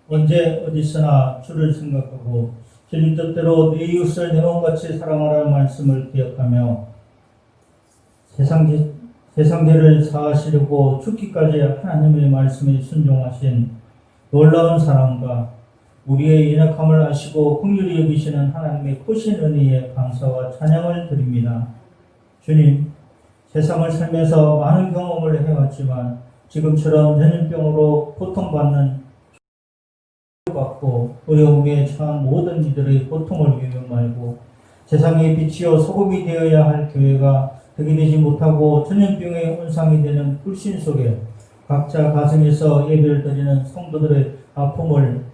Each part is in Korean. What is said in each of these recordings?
언제 어디서나 주를 생각하고 주님 뜻대로 네 이웃을 내 몸같이 사랑하라는 말씀을 기억하며 세상죄를 사하시려고 죽기까지 하나님의 말씀에 순종하신 놀라운 사랑과 우리의 연약함을 아시고 긍휼히 여기시는 하나님의 크신 은혜에 감사와 찬양을 드립니다. 주님, 세상을 살면서 많은 경험을 해왔지만 지금처럼 전염병으로 고통받는 받고 어려움에 처한 모든 이들의 고통을 위해 말고 세상의 빛이요 소금이 되어야 할 교회가 되게 되지 못하고 전염병의 온상이 되는 불신 속에 각자 가정에서 예배를 드리는 성도들의 아픔을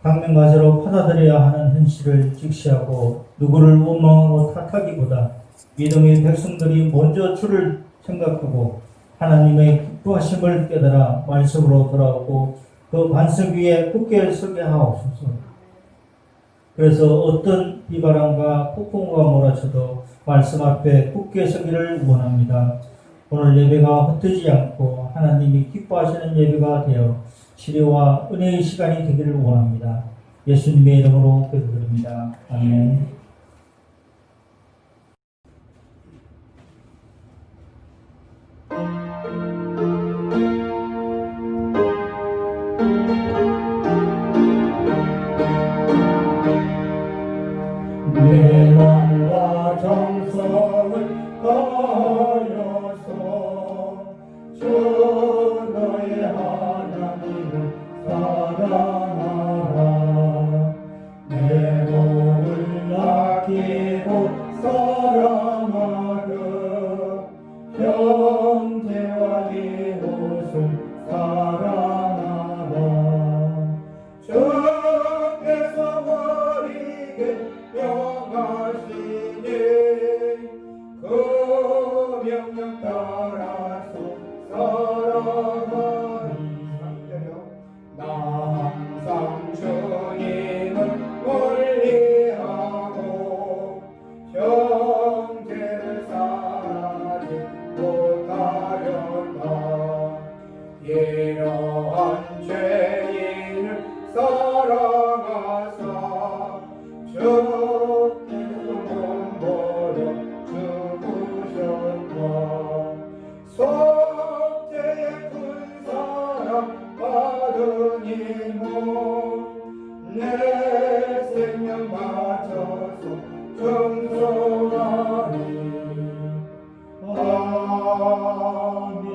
당면과제로 받아들여야 하는 현실을 직시하고 누구를 원망하고 탓하기보다 믿음의 백성들이 먼저 주를 생각하고 하나님의 기뻐하심을 깨달아 말씀으로 돌아오고 그 반석 위에 굳게 서게 하옵소서. 그래서 어떤 비바람과 폭풍과 몰아쳐도 말씀 앞에 굳게 서기를 원합니다. 오늘 예배가 헛되지 않고 하나님이 기뻐하시는 예배가 되어 치료와 은혜의 시간이 되기를 원합니다. 예수님의 이름으로 기도드립니다. 아멘. 내 마음과 정성을 다하여서 주 너의 하나님을 사랑하라. 내 몸을 아끼고 사랑하라. 형제와 이웃을 사랑하라. 주께서 우리에게 명하시니 그 명령 따라서 살아가리. 나 항상 주님을 멀리하고 형제를 사랑하지 못하렸다. 이러한 죄인을 사랑하사 주께서 몸버려 죽으셨다. 속죄의 큰 사랑 받으니 내 생명 바쳐서 청소하리. 아멘.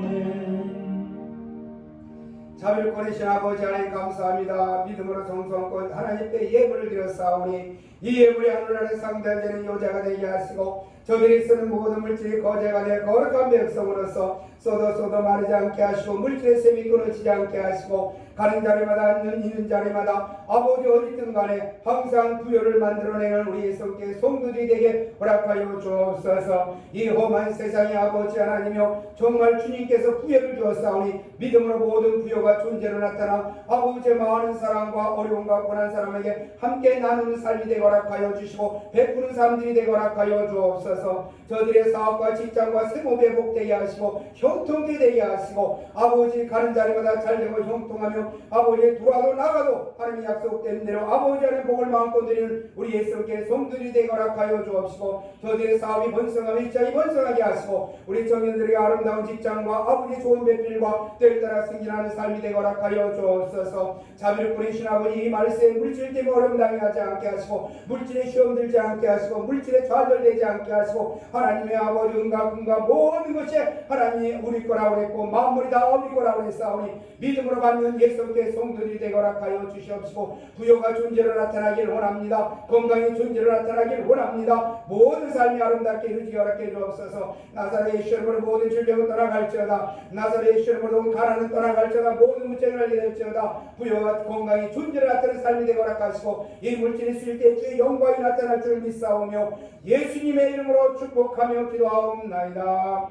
자비를 신 아버지 하나님 감사합니다. 믿음으로 정성껏 하나님께 예물을 드렸사오니 이 예물이 하늘나라에 상대되는 요자가 되게 하시고 저들이 쓰는 모든 물질이 거제가 되어 거룩한 백성으로서 쏟아 마르지 않게 하시고 물질의 셈이 끊어지지 않게 하시고 가는 자리마다 있는 자리마다 아버지 어디든 간에 항상 부요를 만들어내는 우리의 성께 성도들이 되게 허락하여 주옵소서. 이 험한 세상의 아버지 하나님이여 정말 주님께서 부요를 주었사오니 믿음으로 모든 부요가 존재로 나타나 아버지의 많은 사랑과 어려움과 고난 사람에게 함께 나누는 삶이 되게 허락하여 주시고 베푸는 삶들이 되게 허락하여 주옵소서. 저들의 사업과 직장과 세모배 복되게 하시고 형통되게 되게 하시고 아버지 가는 자리마다 잘되고 형통하며 아버지 돌아도 나가도 하나님이 약속된 대로 아버지 안에 복을 마음껏 드리는 우리의 성께 성들이 되게 허락하여 주옵시고 저들의 사업이 번성하며 일자리 번성하게 하시고 우리 청년들의 아름다운 직장과 아버지 좋은 배필과 때를 따라 승진하는 삶이 되게 허락하여 주옵소서. 자비를 뿌리신 아버지 이 말세에 물질 때문에 어려움 당하지 않게 하시고 물질에 시험 들지 않게 하시고 물질에 좌절되지 않게 하시고 하나님의 아버지 은과 금과 모든 것이 하나님이 우리 거라고 했고 만물이 다 우리 거라고 했사오니 믿음으로 받는 예수께 성도들이 되게 허락하여 주시옵시고 부요가 존재로 나타나길 원합니다. 건강이 존재로 나타나길 원합니다. 모든 삶이 아름답게 이루어지게 허락해 주옵소서. 나사렛 예수 이름으로 모든 질병은 떠나갈지어다. 나사렛 예수 이름으로 가난은 떠나갈지어다. 모든 문제를 알게 될지어다. 부요와 건강이 존재로 나타나는 삶이 되게 허락하시고 이 물질이 있을 때 주의 영광이 나타날 줄 믿사오며 예수님의 이름으로 축복하며 기도하옵나이다.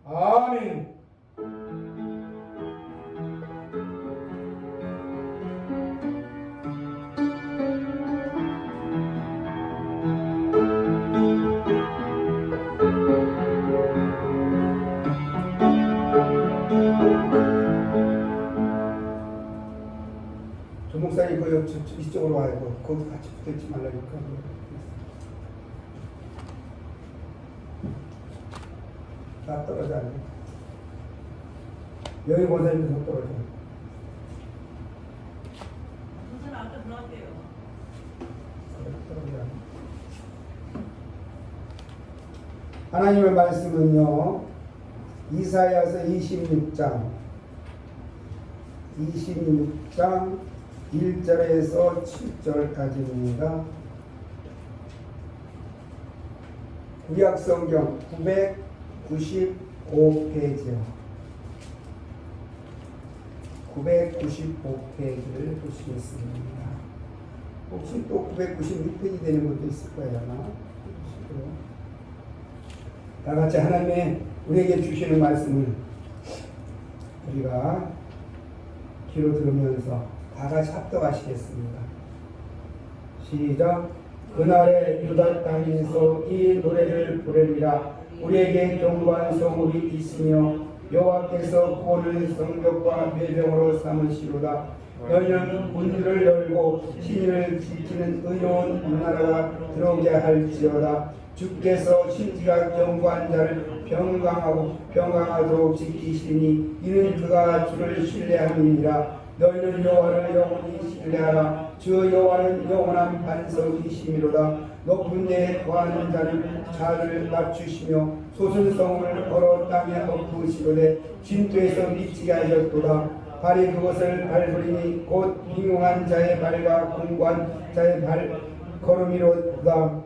아멘. 목사님 그 이쪽으로 와요. 거기 같이 붙어있지 말라니까. 다 떨어져 안 돼. 여기 목사님도 더 떨어져. 무슨 아까 들어왔대요. 떨어져. 하나님의 말씀은요, 이사야서 26장 1절에서 7절까지입니다. 구약성경 995페이지요. 995페이지를 보시겠습니다. 혹시 또 996페이지 되는 것도 있을 거예요, 아마. 다 같이 하나님의 우리에게 주시는 말씀을 우리가 귀로 들으면서 다 같이 합독하시겠습니다. 시작. 그날에 유다 땅에서 이 노래를 부르리라. 우리에게 경고한 소물이 있으며 여호와께서 구원을 성벽과 배병으로 삼으시로다. 너희는 문들을 열고 신을 지키는 의로운 나라가 들어오게 할지어다. 주께서 신지가 경고한 자를 평강하도록 지키시니 이는 그가 주를 신뢰함이니라. 너희는 여호와를 영원히 신뢰하라. 주 여호와는 영원한 반석이시미로다. 높은 데에 거하는 자는 자를 낮추시며 소순성을 걸어 땅에 엎으시로되 진토에서 미치게 하셨도다. 발이 그것을 밟으리니 곧 빙용한 자의 발과 공고한 자의 발 걸음이로다.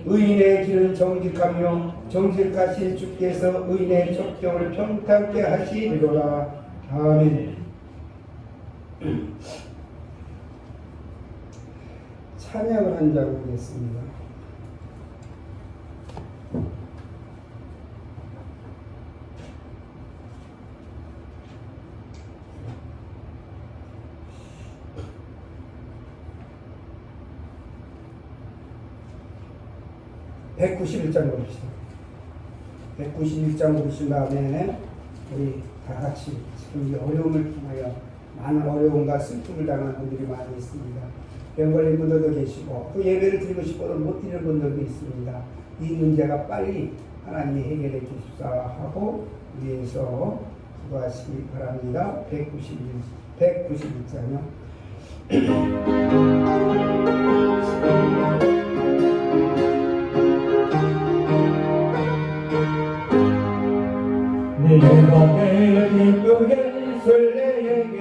의인의 길은 정직하며 정직하신 주께서 의인의 첩경을 평탄케 하시리로다. 아멘. 찬양을 한 자 보겠습니다. (191장) 보십시다. 191장 보신 다음에 우리 다 같이 지금 이 어려움을 통하여 많은 어려움과 슬픔을 당하는 분들이 많이 있습니다. 병 걸린 분들도 계시고 또 예배를 드리고 싶어도 못 드리는 분들도 있습니다. 이 문제가 빨리 하나님이 해결해 주십사 하고 위에서 기도하시기 바랍니다. 191장이요. 내가 내 기쁘게 설레게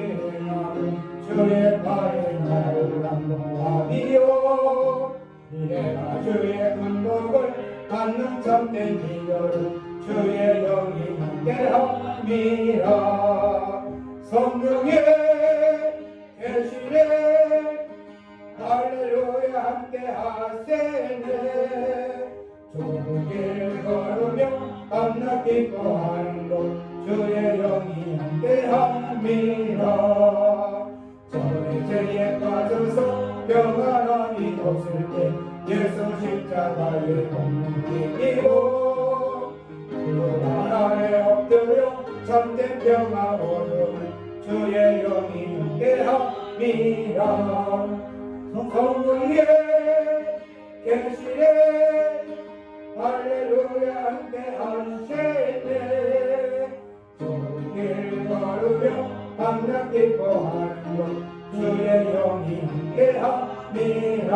하는 주의 발에 나를 안보하리요. 내가 주의 안복을 받는 참된 기별은 주의 영이 함께함이라. 성령에 계시네 할렐루야 함께하세네. 좁은 길 걸으며 밤낮 기뻐하는 곳 주의 영이 함께함이라. 저의 죄에 빠져서 평안함이 없을 때 예수 십자가의 공문이 이고 그 아래 엎드려 참된 평화 얻음을 주의 영이 함께함이라. 성령에 계시네 할렐루야 함께하시네. 좁은 길 걸으며 밤낮 기뻐하는 것 주의 영이 함께함이라.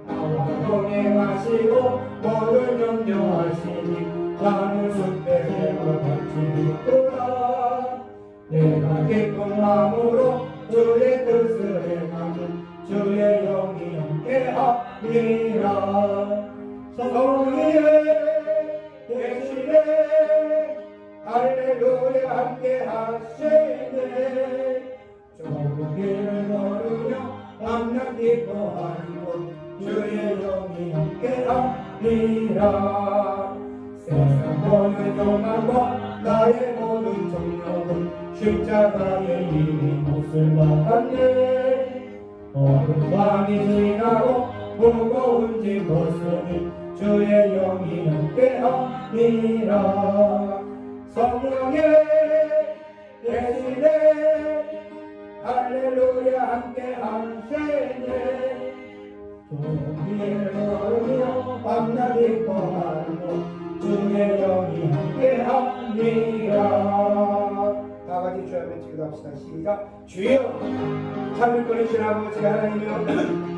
나와 동행하시고 모든 염려하시니 나는 숲에 해가 같이 있구나. 내가 기쁜 마음으로 주의 뜻을 행하는 주의 영이 함께함이라. 성령이 계시네 할렐루야 함께하시네. 좁은 길을 걸으며 밤낮 기뻐하는 곳 주의 영이 함께함이라. 세상 모든 욕망과 나의 모든 정욕은 십자가의 이미 몫을 받았네. 어두운 밤이 지나고 무거운 짐 벗으니 주의 영이 함께함이라. 성령에 계시네 할렐루야 함께 하시네 주의 영이여 밤낮 기뻐하고 주의 영이 함께 합니다. 다 같이 주여 한번 기도합시다. 시작. 주여 참을 거리신 아버지 하나님이여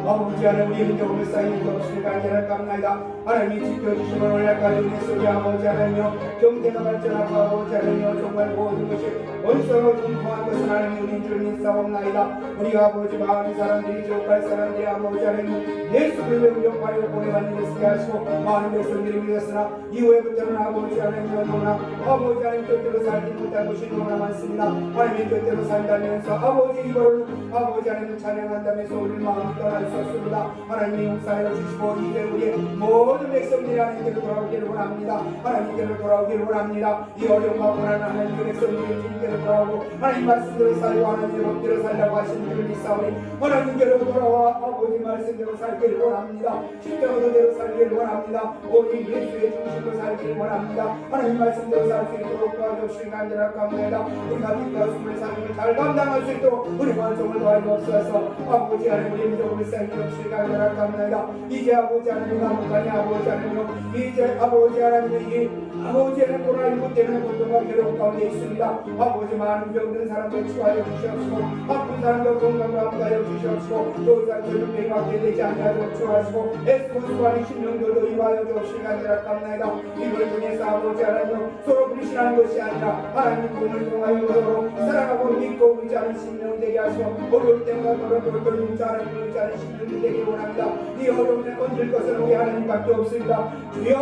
아버지 하나님 우리 인적으로 쌓인 것 없으니까 안전을 깜나이다. 하나님이 지켜주시면 오늘까지 우리 속에 아버지 하나님이여 경제가 발전하고 아버지 하나님이여 정말 모든 것이 원수로 분포한 것은 하나님 우리 줄 믿사옵나이다. 우리 아버지 마음의 사람들이 지옥갈 사람들이 아버지 하나님 예수를 영접하여 보내받는 데 쓰게 하시고 많은 백성들이 믿었으나 이후에부터는 아버지 하나님이여 너무나 아버지 하나님 뜻대로 살지 못한 것이 너무나 많습니다. 하나님의 뜻대로 산다면서 아버지 이거를 아버지 하나님을 찬양한다면서 우리 마음이 떠날 수 없습니다. 하나님이 용서하여 주시고 이제 우리의 모든 백성들이 하나님께로 돌아오기를 원합니다. 하나님께로 돌아오기를 원합니다. 이 어려움과 고난을 하나님의 백성들이 주님께로 돌아오고 하나님 말씀대로 살고 하나님의 법대로 살라고 하시는 줄을 믿사오니 하나님께로 돌아와 아버지 말씀대로 살기를 원합니다. 십자가대로 살기를 원합니다. 오직 예수의 중심으로 살기를 원합니다. 하나님 말씀대로 살 수 있도록 도와주시기 간절할 겁니다. 우리가 빛과 숨을 삶을 잘 감당할 수 있도록 우리 관성을 도와주옵소서. 아버지 하나님 우리 민족을 살려주시기 간절할 겁니다. 이제 아버지 하나님 나무가니 아버지 하나님 이제 아버지 하나님의 이 아버지 하나님 코로나19 때문에 고통과 괴로움 가운데 있습니다. 아버지 많은 병든 사람들 치유하여 주시옵시고 아픈 사람들 건강을 함께하여 주시옵시고 또 이상 전염병이 확대 되지 않도록 치유하시고 애쓰고 수고하는 심령들도 이루하여 주옵시기 간절할 겁니다. 이걸 통해서 아버지 하나님 서로 불신하는 것이 아니라 하나님 공을 통하여 서로 사랑하고 믿고 의지하는 심령 되게 하시고 어려울 때마다 돌아돌 용서하는 의지하는 심령이 되기 원합니다. 이 어려움을 건질 것은 우리 하나님밖에 없습니다. 주여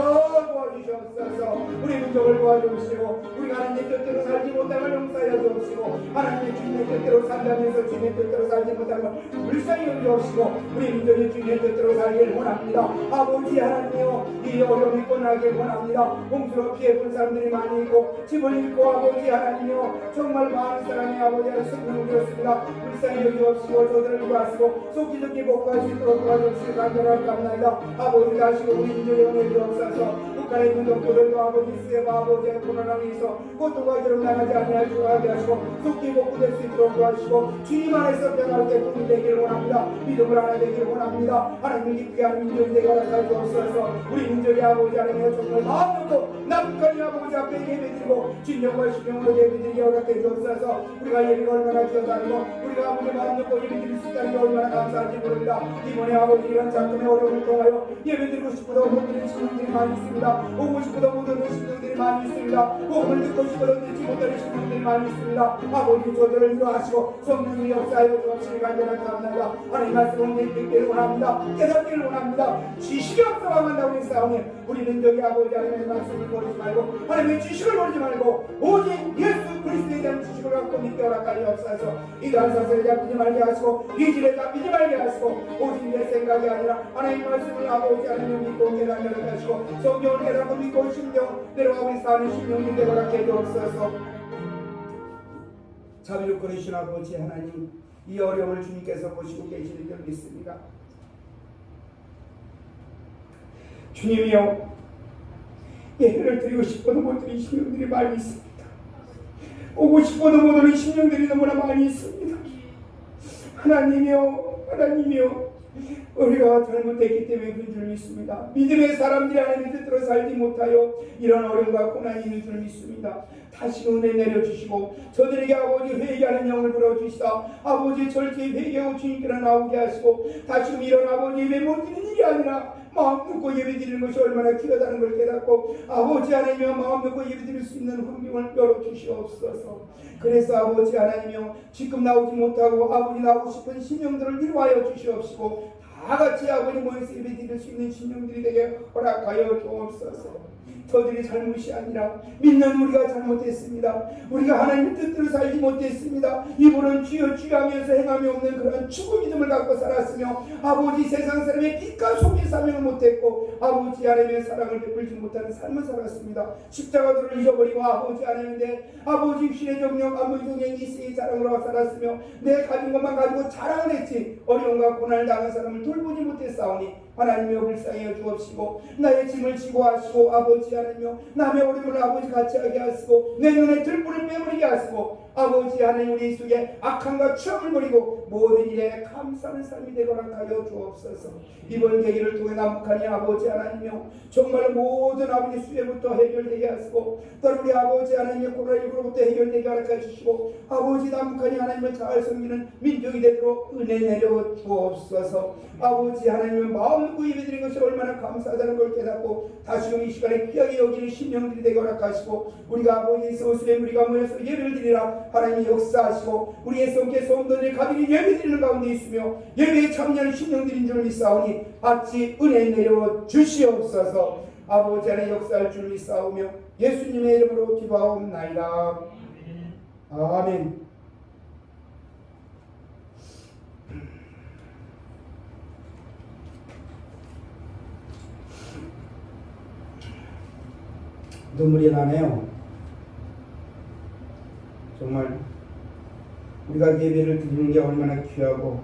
도와주시옵소서. 우리 민족을 도와주시고 우리가 하나님의 뜻대로 살지 못함을 용서하여 주옵시고 하나님의 주님의 뜻대로 산다면서 주님의 뜻대로 살지 못함을 불쌍히 여겨주옵시고 우리 민족이 주님의 뜻대로 살기를 원합니다. 아버지 하나님이여 이 어려움이 끝나길 원합니다. 홍수로 피해본 사람들이 많이 있고 집을 잃고 아버지 하나님이여 정말 많은 사람이 아버지 하나님 생명을 잃었습니다. 불쌍히 여겨주옵시고 저들을 구하시고 속기적기 복구할 수 있도록 도와주시기 간절할 겁니다. 아버지 다시고 우리 민족의 은혜 주옵소서. 북한에 있는 동포들도 아버지 수혜와 아버지의 고난을 위해서 고통과 기름 나가지 아니하시고 하게 하시고 속기 복구될 수 있도록 도와주시고 주님 안에서 평안할 때 돈이 되기를 원합니다. 믿음을 하나 되기를 원합니다. 하나님 기쁘게 하는 민족이 되게 하여 주옵소서. 우리 민족의 아버지 하나님의 정말 마음으로 남북한이 아버지 앞에 예배드리고 진정과 신령으로 예배드리게 허락해 주옵소서. 우리가 예배가 얼마나 기억하고 우리가 아버지 마음 놓고 예배드릴 수 있다는 게 얼마나 감사한지 모릅니다. 이번에 아버지 이런 작품의 어려움을 통하여 예배드리고 싶어도 못 드리는 신령들이 많이 있습니다. 오고 싶어도 못 오는 신령들이 많이 있습니다. 호흡을 듣고 싶어도 듣지 못하는 신령들이 많이 있습니다. 아버지 저들을 인도하시고 성령이 역사하여 주옵시기 간절한 감사합니다. 하나님 말씀을 듣기를 원합니다. 깨닫기를 원합니다. 지식이 없어만 한다고 했사오니 우리 민족이 아버지 하나님의 말씀을 버리지 말고 하나님의 지식을 버리지 말고 오직 예수 그리스도에 대한 지식을 갖고 믿게 허락하여 주옵소서. 이러한 사슬에 잡히지 말게 하시고 이 질에 잡히지 말게 하시고 오직 내 생각이 아니라 하나님 말씀을 아버지 하나님 믿고 깨닫게 하시고 성경을 깨닫고 믿고 심령 내려가고 사는 심령이 되게 허락해 주옵소서. 자비로 그리신 아버지 하나님 이 어려움을 주님께서 보시고 계시는 줄 믿습니다. 주님이여 예배를 드리고 싶어도 못 드리는 심령들이 많이 있습니다. 오고 싶어도 못 오는 심령들이 너무나 많이 있습니다. 하나님이여 우리가 잘못했기 때문에 그런 줄 믿습니다. 믿음의 사람들이 하나님의 뜻대로 살지 못하여 이런 어려움과 고난이 있는 줄 믿습니다. 다시 은혜 내려주시고 저들에게 아버지 회개하는 영을 불어주시다 아버지 절제히 회개하고 주님께로 나오게 하시고 다시금 이런 아버지 예배 못 드리는 일이 아니라 마음 놓고 예배 드리는 것이 얼마나 귀하다는 걸 깨닫고 아버지 하나님이여 마음 놓고 예배 드릴 수 있는 환경을 열어주시옵소서. 그래서 아버지 하나님이여 지금 나오지 못하고 아버지 나오고 싶은 심령들을 이루하여 주시옵시고 다같이 아버지 모여서 예배 드릴 수 있는 심령들이 되게 허락하여 주옵소서. 저들이 잘못이 아니라 믿는 우리가 잘못했습니다. 우리가 하나님의 뜻대로 살지 못했습니다. 이분은 주여 하면서 행함이 없는 그런 죽은 믿음을 갖고 살았으며 아버지 세상 사람의 빛과 소비 사명을 못했고 아버지 하나님의 사랑을 베풀지 못하는 삶을 살았습니다. 십자가들을 잊어버리고 아버지 하나님인데 아버지 신의 정령 아버지 동행 이스의 자랑으로 살았으며 내 가진 것만 가지고 자랑을 했지 어려움과 고난을 당한 사람을 돌보지 못했사오니 하나님여 불쌍히 주옵시고 나의 짐을 지고 하시고 아버지 하나님여 남의 어려움을 아버지 같이 하게 하시고 내 눈에 들불을 빼버리게 하시고 아버지 하나님 우리 속에 악함과 추함을 버리고 모든 일에 감사하는 삶이 되도록 하여 주옵소서. 이번 계기를 통해 남북한이 아버지 하나님여 정말 모든 아버지 수혜부터 해결되게 하시고 또 우리 아버지 하나님의 코로나19로부터 해결되게 하여 주시고 아버지 남북한이 하나님을 잘 섬기는 민족이 되도록 은혜 내려 주옵소서. 아버지 하나님의 마음 놓고 예배드린 것이 얼마나 감사하다는 걸 깨닫고 다시금 이 시간에 귀하게 여기는 심령들이 되게 허락하시고 우리가 아버지 소수의 우리가 모여서 예배를 드리라 하나님이 역사하시고 우리의 성께 소음들이 가득히 예배드리는 가운데 있으며 예배에 참여하는 심령들인 줄 믿사오니 같이 은혜 내려 주시옵소서. 아버지 하나님 역사할 줄 믿사오며 예수님의 이름으로 기도하옵나이다. 아멘. 눈물이 나네요. 정말 우리가 예배를 드리는 게 얼마나 귀하고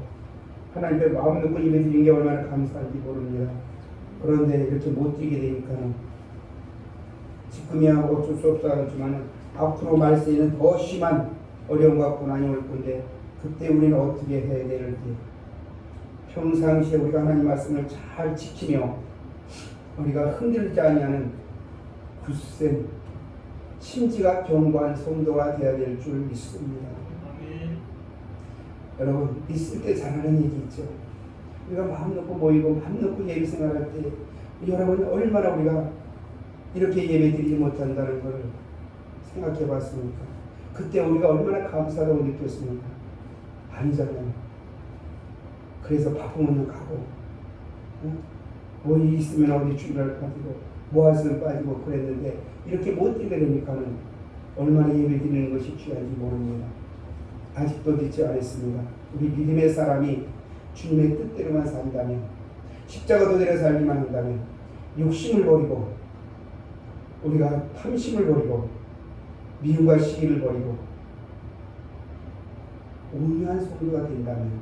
하나님의 마음 놓고 예배 드리는 게 얼마나 감사한지 모릅니다. 그런데 이렇게 못 드리게 되니까는 지금이야 어쩔 수 없다지만 앞으로 말세에는 더 심한 어려움과 고난이 올 건데 그때 우리는 어떻게 해야 되는지 평상시에 우리가 하나님 말씀을 잘 지키며 우리가 흔들리지 아니하는 굳센 심지가 견고한 성도가 되어야 될 줄 믿습니다. 여러분 있을 때 잘하는 얘기 있죠. 우리가 마음 놓고 모이고 마음 놓고 예배 생활할 때 여러분 얼마나 우리가 이렇게 예배 드리지 못한다는 걸 생각해 봤습니까? 그때 우리가 얼마나 감사하다고 느꼈습니까? 아니잖아요. 그래서 바쁘면 가고 어디 있으면 어디 주일날 빠지고 모아서는 빠지고 그랬는데 이렇게 못 드리게 되니까는 얼마나 예배 드리는 것이 귀한지 모릅니다. 아직도 듣지 않았습니다. 우리 믿음의 사람이 주님의 뜻대로만 산다면 십자가 도대로 살기만 한다면 욕심을 버리고 우리가 탐심을 버리고 미움과 시기를 버리고 온유한 성도가 된다면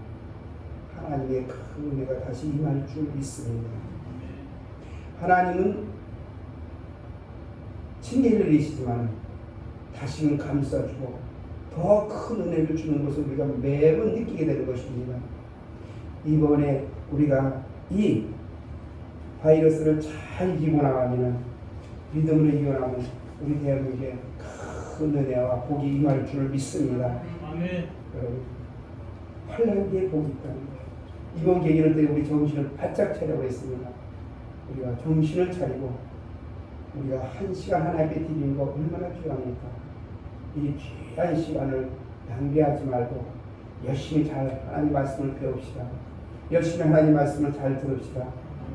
하나님의 큰 은혜가 다시 임할 줄 믿습니다. 하나님은 징계를 내리시지만 다시는 감싸주고 더 큰 은혜를 주는 것을 우리가 매번 느끼게 되는 것입니다. 이번에 우리가 이 바이러스를 잘 이기고 나가면 믿음으로 이겨나가면 우리 대한민국에 큰 은혜와 복이 임할 줄 믿습니다. 아멘. 여러분 환란기에 복이 있다는 거예요. 이번 계기를 때 우리 정신을 바짝 차려고 했습니다. 우리가 정신을 차리고 우리가 한 시간 하나님께 드리는 거 얼마나 귀합니까? 이 귀한 시간을 낭비하지 말고 열심히 잘 하나님 말씀을 배웁시다. 열심히 하나님 말씀을 잘 들읍시다.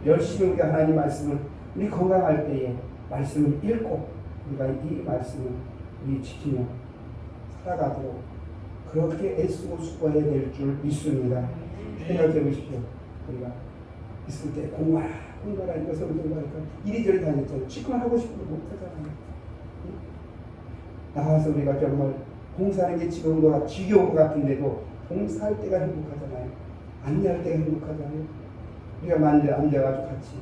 열심히 우리가 하나님 말씀을 우리 건강할 때에 말씀을 읽고 우리가 이 말씀을 우리 지키며 살아가도록 그렇게 애쓰고 수고해야 될 줄 믿습니다. 생각해 보십시오. 우리가 있을 때 공부하라니까 성경하니까 이리저리 다녔잖아요. 지금 하고 싶은 거 못하잖아요. 나와서 우리가 정말 봉사하는 게 지금보다 지겨운 것 같은데도 봉사할 때가 행복하잖아요. 안내할 때가 행복하잖아요. 우리가 앉아가지고 같이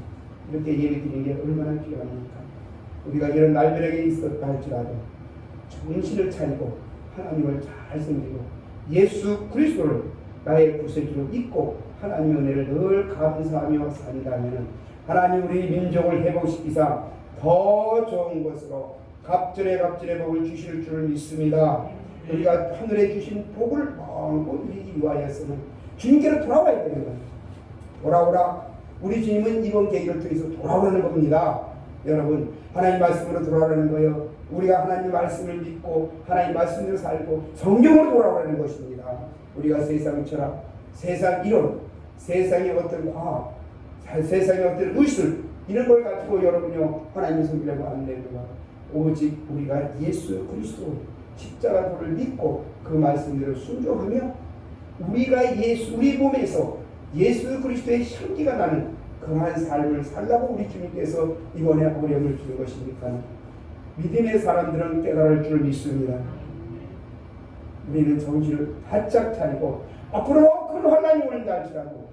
이렇게 예배 드리는 게 얼마나 필요합니까? 우리가 이런 날벼락에 있었다 할지라도 정신을 차리고 하나님을 잘 섬기고 예수 그리스도를 나의 구세주로 믿고 하나님의 은혜를 늘 감사하며 산다면 하나님 우리 민족을 회복시키사 더 좋은 것으로 갑절에 복을 주실 줄 믿습니다. 우리가 하늘에 주신 복을 마음껏 누리기 위하여서는 주님께로 돌아와야 되는 거예요. 돌아오라. 우리 주님은 이번 계기를 통해서 돌아오라는 겁니다. 여러분 하나님 말씀으로 돌아오라는 거예요. 우리가 하나님 말씀을 믿고 하나님 말씀대로 살고 성경으로 돌아오라는 것입니다. 우리가 세상 철학, 세상 이론, 세상의 어떤 과학, 세상의 어떤 의술 이런 걸 가지고 여러분요 하나님을 섬기려고 안 됩니다. 오직 우리가 예수 그리스도 십자가 도를 믿고 그 말씀대로 순종하며 우리가 우리 몸에서 예수 그리스도의 향기가 나는 그러한 삶을 살라고 우리 주님께서 이번에 어려움을 주는 것이니까 믿음의 사람들은 깨달을 줄 믿습니다. 우리는 정신을 바짝 차리고 앞으로 큰 환난이 오는다 할지라도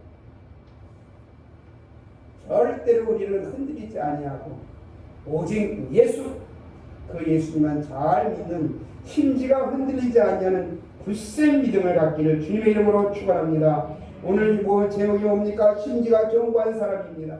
절대로 우리는 흔들리지 아니하고 오직 예수, 그 예수님만 잘 믿는 심지가 흔들리지 않냐는 굳센 믿음을 갖기를 주님의 이름으로 축원합니다. 오늘 뭐 제목이 뭡니까? 심지가 견고한 사람입니다.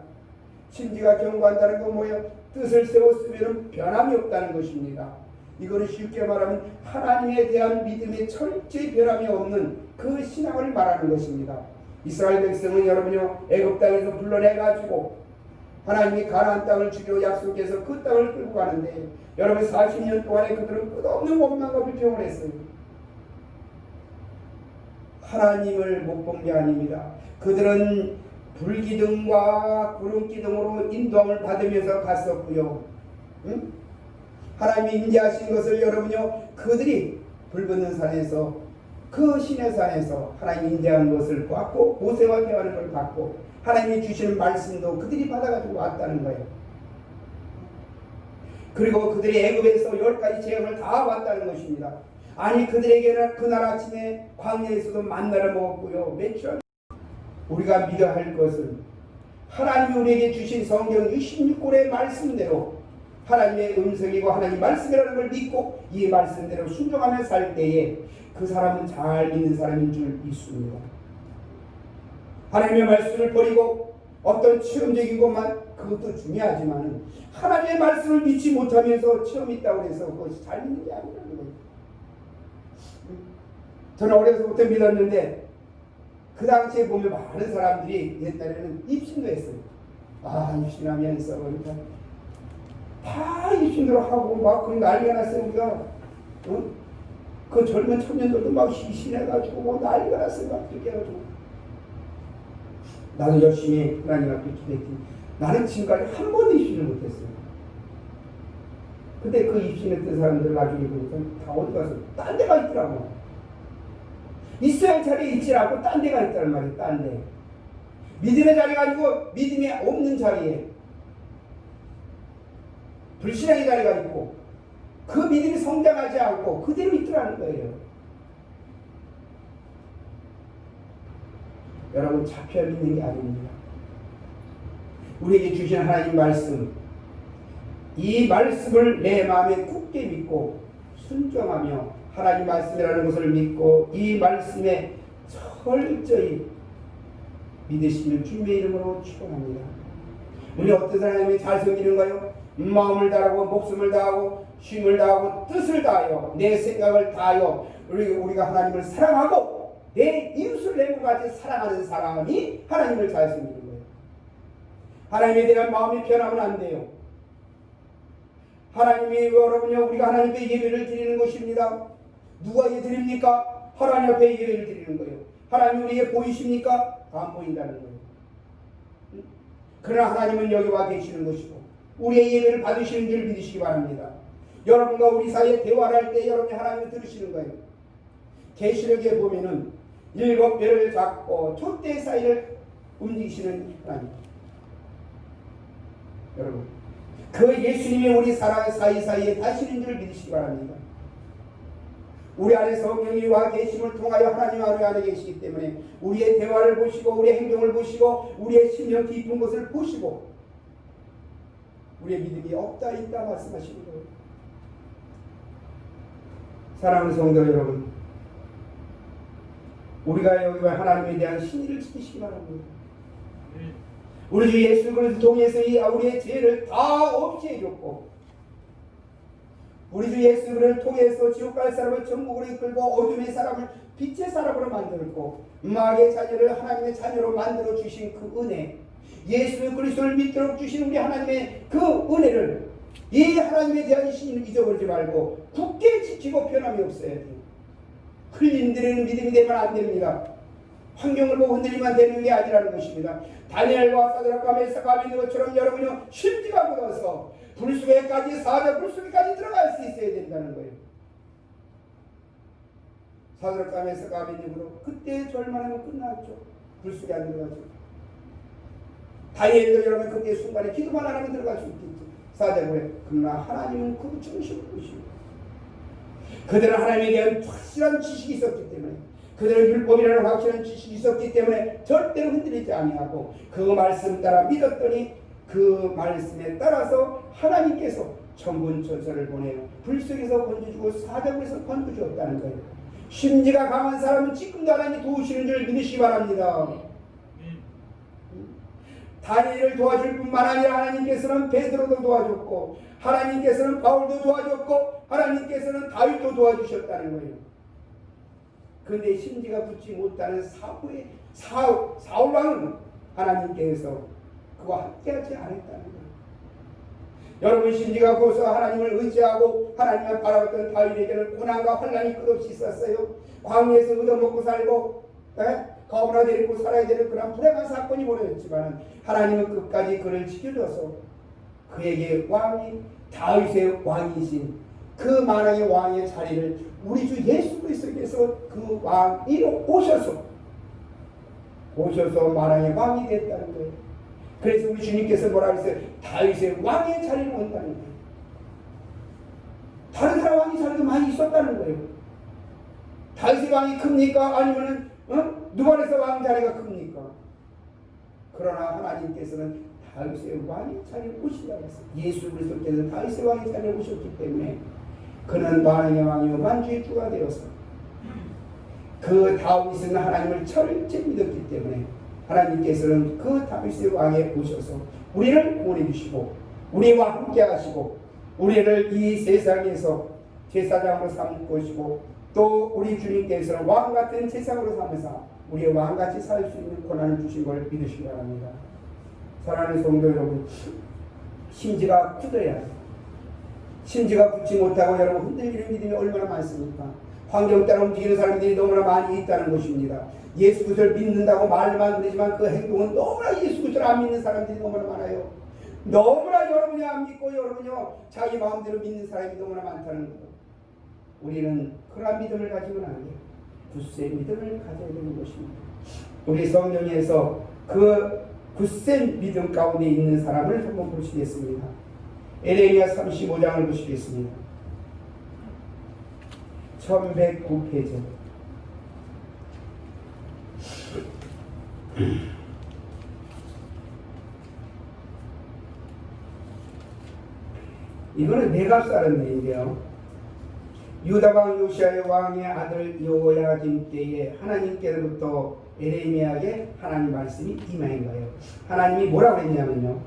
심지가 견고한다는 건 뭐예요? 뜻을 세웠으면 변함이 없다는 것입니다. 이거는 쉽게 말하면 하나님에 대한 믿음의 철저히 변함이 없는 그 신앙을 말하는 것입니다. 이스라엘 백성은 여러분요, 애굽 땅에서 불러내가지고 하나님이 가나안 땅을 주기로 약속해서 그 땅을 끌고 가는데, 여러분 40년 동안에 그들은 끝없는 원망과 불평을 했어요. 하나님을 못 본 게 아닙니다. 그들은 불기둥과 구름기둥으로 인도함을 받으면서 갔었고요. 응? 하나님이 인자하신 것을 여러분요, 그들이 불붙는 산에서, 그 신의 산에서 하나님이 인자한 것을 봤고, 모세와 대화하는 걸 봤고, 하나님이 주시는 말씀도 그들이 받아가지고 왔다는 거예요. 그리고 그들이 애굽에서 10가지 재앙을 다 왔다는 것입니다. 아니, 그들에게는 그날 아침에 광야에서도 만나를 먹었고요. 며칠 우리가 믿어야 할 것은 하나님이 우리에게 주신 성경 66권의 말씀대로 하나님의 음성이고 하나님의 말씀이라는 걸 믿고 이 말씀대로 순종하며 살 때에 그 사람은 잘 믿는 사람인 줄 믿습니다. 하나님의 말씀을 버리고 어떤 체험적인 것만, 그것도 중요하지만 하나님의 말씀을 믿지 못하면서 체험 있다고 해서 그것이 잘 믿는 게 아니라는 거예요. 저는 어려서부터 믿었는데 그 당시에 보면 많은 사람들이 옛날에는 입신도 했어요. 아, 입신하면서 그러니까 다 입신으로 하고 막 그런 난리가 났어요. 우리가 그 젊은 청년들도 막 입신해가지고 뭐 난리가 났어요. 막 그렇게 해가지고 나도 열심히 하나님 앞에 기도했지. 나는 지금까지 한 번도 입신을 못했어요. 근데 그 입신했던 사람들 나중에 보니까 다 어디 가서 딴 데가 있더라고. 있어야 할 자리에 있지 않고 딴 데가 있다는 말이에요. 딴 데. 믿음의 자리가 아니고 믿음이 없는 자리에, 불신앙의 자리가 있고 그 믿음이 성장하지 않고 그대로 있더라는 거예요. 여러분, 잡혀 믿는 게 아닙니다. 우리에게 주신 하나님 말씀, 이 말씀을 내 마음에 굳게 믿고 순종하며 하나님 말씀이라는 것을 믿고 이 말씀에 철저히 믿으시는 주님의 이름으로 축원합니다. 우리 어떤 사람이 잘 섬기는가요? 마음을 다하고 목숨을 다하고 힘을 다하고 뜻을 다하여 내 생각을 다하여 우리가 하나님을 사랑하고 내 이웃을 내 몸같이 사랑하는 사람이 하나님을 잘 섬기는 거예요. 하나님에 대한 마음이 변하면 안 돼요. 하나님이 여러분요, 우리가 하나님 앞에 예배를 드리는 것입니다. 누가 예배 드립니까? 하나님 앞에 예배를 드리는 거예요. 하나님 우리에게 보이십니까? 안 보인다는 거예요. 그러나 하나님은 여기 와 계시는 것이고 우리의 예배를 받으시는 줄 믿으시기 바랍니다. 여러분과 우리 사이에 대화를 할 때 여러분이 하나님을 들으시는 거예요. 계시록에 보면은 7별을 잡고 촛대 사이를 움직이시는 하나님. 여러분, 그 예수님이 우리 사이사이에 다시는 줄 믿으시기 바랍니다. 우리 안에 성령이 와 계심을 통하여 하나님 안에 계시기 때문에 우리의 대화를 보시고 우리의 행동을 보시고 우리의 심령 깊은 것을 보시고 우리의 믿음이 없다 있다 말씀하시는 거예요. 사랑하는 성도 여러분, 우리가 여기 하나님에 대한 신의를 지키시기 바랍니다. 우리 주 예수 그리스도를 통해서 우리의 죄를 다 없이 해줬고 우리 주 예수 그리스도를 통해서 지옥 갈 사람을 천국으로 이끌고 어둠의 사람을 빛의 사람으로 만들고 마귀의 자녀를 하나님의 자녀로 만들어 주신 그 은혜, 예수 그리스도를 믿도록 주신 우리 하나님의 그 은혜를 이 하나님에 대한 신을 잊어버리지 말고 굳게 지키고 변함이 없어야 돼요. 흘림들은 믿음이 되면 안 됩니다. 환경을 보고 흔들리면 되는 게 아니라는 것입니다. 다니엘과 사드락과 메사가 믿는 것처럼 여러분이 심지가 굳어서 불속에까지 사자 불속에까지 들어갈 수 있어야 된다는 거예요. 사드락과 메사가 믿는 거로 그때 절만하면 끝났죠. 불속에 안 들어가죠. 다니엘도 여러분 그때 순간에 기도만 안 하면 들어갈 수 있겠죠. 사자굴에. 그러나 하나님은 그 중심을 보시고 그들은 하나님에 대한 확실한 지식이 있었기 때문에 그들은 율법이라는 확실한 지식이 있었기 때문에 절대로 흔들리지 아니하고 그 말씀 따라 믿었더니 그 말씀에 따라서 하나님께서 천군천사를 보내어 불 속에서 건져주고 사자굴에서 건져주었다는 거예요. 심지가 강한 사람은 지금도 하나님이 도우시는 줄 믿으시기 바랍니다. 다니엘을 도와줄 뿐만 아니라 하나님께서는 베드로도 도와줬고 하나님께서는 바울도 도와줬고 하나님께서는 다윗도 도와주셨다는 거예요. 그런데 심지가 붙지 못하는 사울 왕은 하나님께서 그와 함께하지 않았다는 거예요. 여러분, 심지가 고서 하나님을 의지하고 하나님을 바라봤던 다윗에게는 고난과 환난이 끝없이 있었어요. 광야에서 얻어먹고 살고 거부나 데리고 살아야 되는 그런 불행한 사건이 벌어졌지만 하나님은 끝까지 그를 지켜줘서 그에게 왕이 다윗의 왕이신 그 만왕의 왕의 자리를 우리 주 예수 그리스도께서 그 왕이 오셔서 만왕의 왕이 됐다는 거예요. 그래서 우리 주님께서 뭐라고 했어요? 다윗의 왕의 자리를 온다는 거예요. 다른 사람 왕의 자리도 많이 있었다는 거예요. 다윗의 왕이 큽니까? 아니면은 누가에서 왕 자리가 큽니까? 그러나 하나님께서는 다윗의 왕의 자리에 오신다고 했어요. 예수 그리스도께서 다윗의 왕의 자리에 오셨기 때문에 그는 만왕의 왕이요 만주의 주가 되어서 그 다윗은 하나님을 철저히 믿었기 때문에 하나님께서는 그 다윗의 왕에 오셔서 우리를 구원해 주시고 우리와 함께 하시고 우리를 이 세상에서 제사장으로 삼으시고 또 우리 주님께서는 왕같은 제사장으로 삼으사 우리의 왕같이 살 수 있는 권한을 주신 걸 믿으시기 바랍니다. 사랑하는 성도 여러분, 심지가 굳어야 심지가 굳지 못하고 여러분 흔들리는 믿음이 얼마나 많습니까? 환경 따라 움직이는 사람들이 너무나 많이 있다는 것입니다. 예수 그리스도를 믿는다고 말만 그러지만 그 행동은 너무나 예수 그리스도를 안 믿는 사람들이 너무나 많아요. 너무나 여러분이 안 믿고 여러분이요 자기 마음대로 믿는 사람이 너무나 많다는 거예요. 우리는 그런 믿음을 가지면 안 돼요. 굳센 믿음을 가져야 되는 것입니다. 우리 성경에서 그 굳센 믿음 가운데 있는 사람을 한번 보시겠습니다. 에레미야 35장을 보시겠습니다. 1109페이지. 이거는 네갑사람들인데요. 유다왕 요시아의 왕의 아들 여호야김 때에 하나님께로부터 에레미야에게 하나님 말씀이 임한 거예요. 하나님이 뭐라고 했냐면요.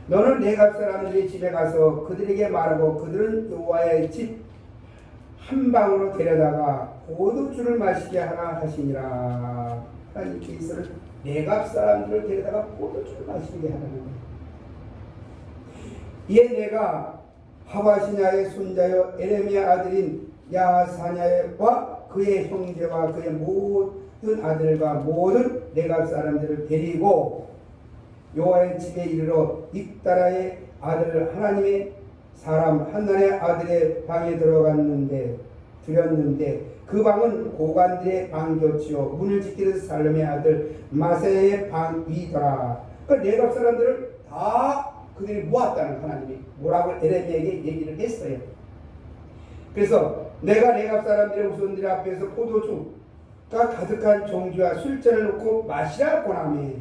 너는 네갑 사람들의 집에 가서 그들에게 말하고 그들은 여호와의 집 한 방으로 데려다가 포도주를 마시게 하라 하시니라. 하나님께서는 네갑 사람들을 데려다가 포도주를 마시게 하라는 거예요. 이에 내가 하와시냐의 손자여 에레미야 아들인 야사냐와 그의 형제와 그의 모든 아들과 모든 네갑 사람들을 데리고 여호와의 집에 이르러 입다라의 아들 하나님의 사람 한난의 아들의 방에 들였는데 그 방은 고관들의 방교치요 문을 지키는 살렘의 아들 마세의 방이더라. 그 네갑 사람들을 다 그들이 모았다는 하나님이 뭐라고 에레미야에게 얘기를 했어요. 그래서 내가 네갑 사람들의 후손들 앞에서 포도주가 가득한 종주와 술잔을 놓고 마시라 고나매.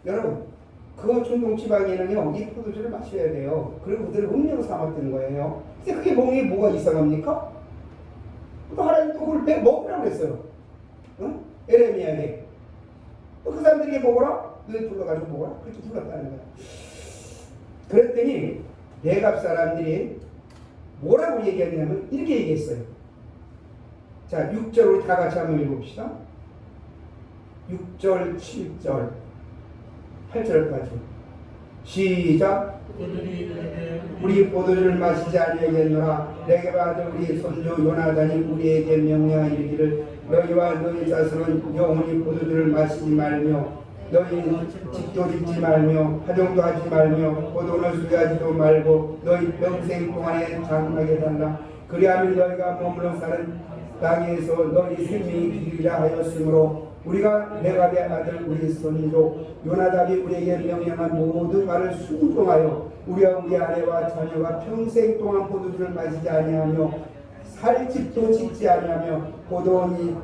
여러분 그 중동 지방에는요 이 포도주를 마셔야 돼요. 그리고 그들을 음료로 삼았던 거예요. 근데 그게 몸에 뭐가 이상합니까? 또 하나님 또 그걸 먹으라고 했어요. 에레미야에게. 또 그 사람들에게 먹어라? 너희 불러가지고 먹어라? 그렇게 불렀다는 거야. 그랬더니 네갑 사람들이 뭐라고 얘기했냐면 이렇게 얘기했어요. 자 6절 우리 다 같이 한번 읽어봅시다. 6절 7절 8절까지 시작. 우리 포도주를 마시지 아니하겠노라. 레게바 아들 우리 손주 요나단이 우리에게 명령하 이르기를 너희와 너희 자손은 영원히 포도주를 마시지 말며 너희 집도 짓지 말며 화종도 하지 말며 포도는 수리하지도 말고 너희 평생 동안에 장막에 달라. 그리하면 너희가 머물러 사는 땅에서 너희 생명이 길이라 하였으므로 우리가 레갑의 아들 우리 손주 요나답이 우리에게 명령한 모든 말을 순종하여 우리와 우리 아내와 자녀가 평생 동안 포도주를 마시지 아니하며 살 집도 짓지 아니하며 포도원이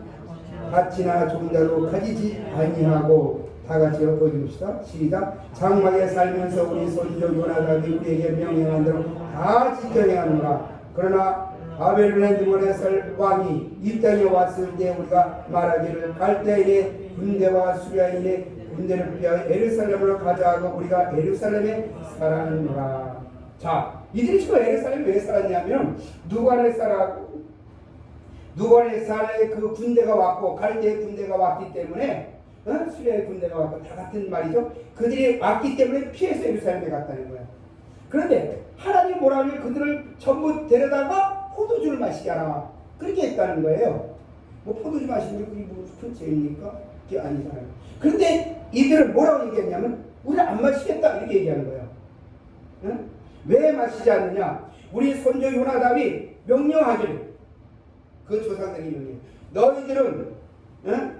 밭이나 좋은 자로 가지지 아니하고. 다 같이 엎어줍시다. 시작. 장막에 살면서 우리 손주 요나답이 우리에게 명령한 대로 다 지켜야 하는가. 그러나 바벨론의 왕이 이 땅에 왔을 때 우리가 말하기를 갈대인의 군대와 수리아인의 군대를 피하여 예루살렘으로 가자 하고 우리가 예루살렘에 살았노라. 자, 이들이 지금 예루살렘에 왜 살았냐면 누가네살의 그 군대가 왔고 갈대의 군대가 왔기 때문에 수리아의 군대가 왔고 다 같은 말이죠. 그들이 왔기 때문에 피해서 예루살렘에 갔다는 거야. 그런데 하나님이 뭐라 하면 그들을 전부 데려다가 포도주를 마시게 하라. 그렇게 했다는 거예요. 뭐 포도주 마시는 게 그게 무슨 죄입니까? 그게 아니잖아요. 그런데 이들은 뭐라고 얘기했냐면 우리는 안 마시겠다 이렇게 얘기하는 거예요. 응? 왜 마시지 않느냐? 우리 손주 요나답이 명령하기를 그 조상들이 명령. 너희들은 응?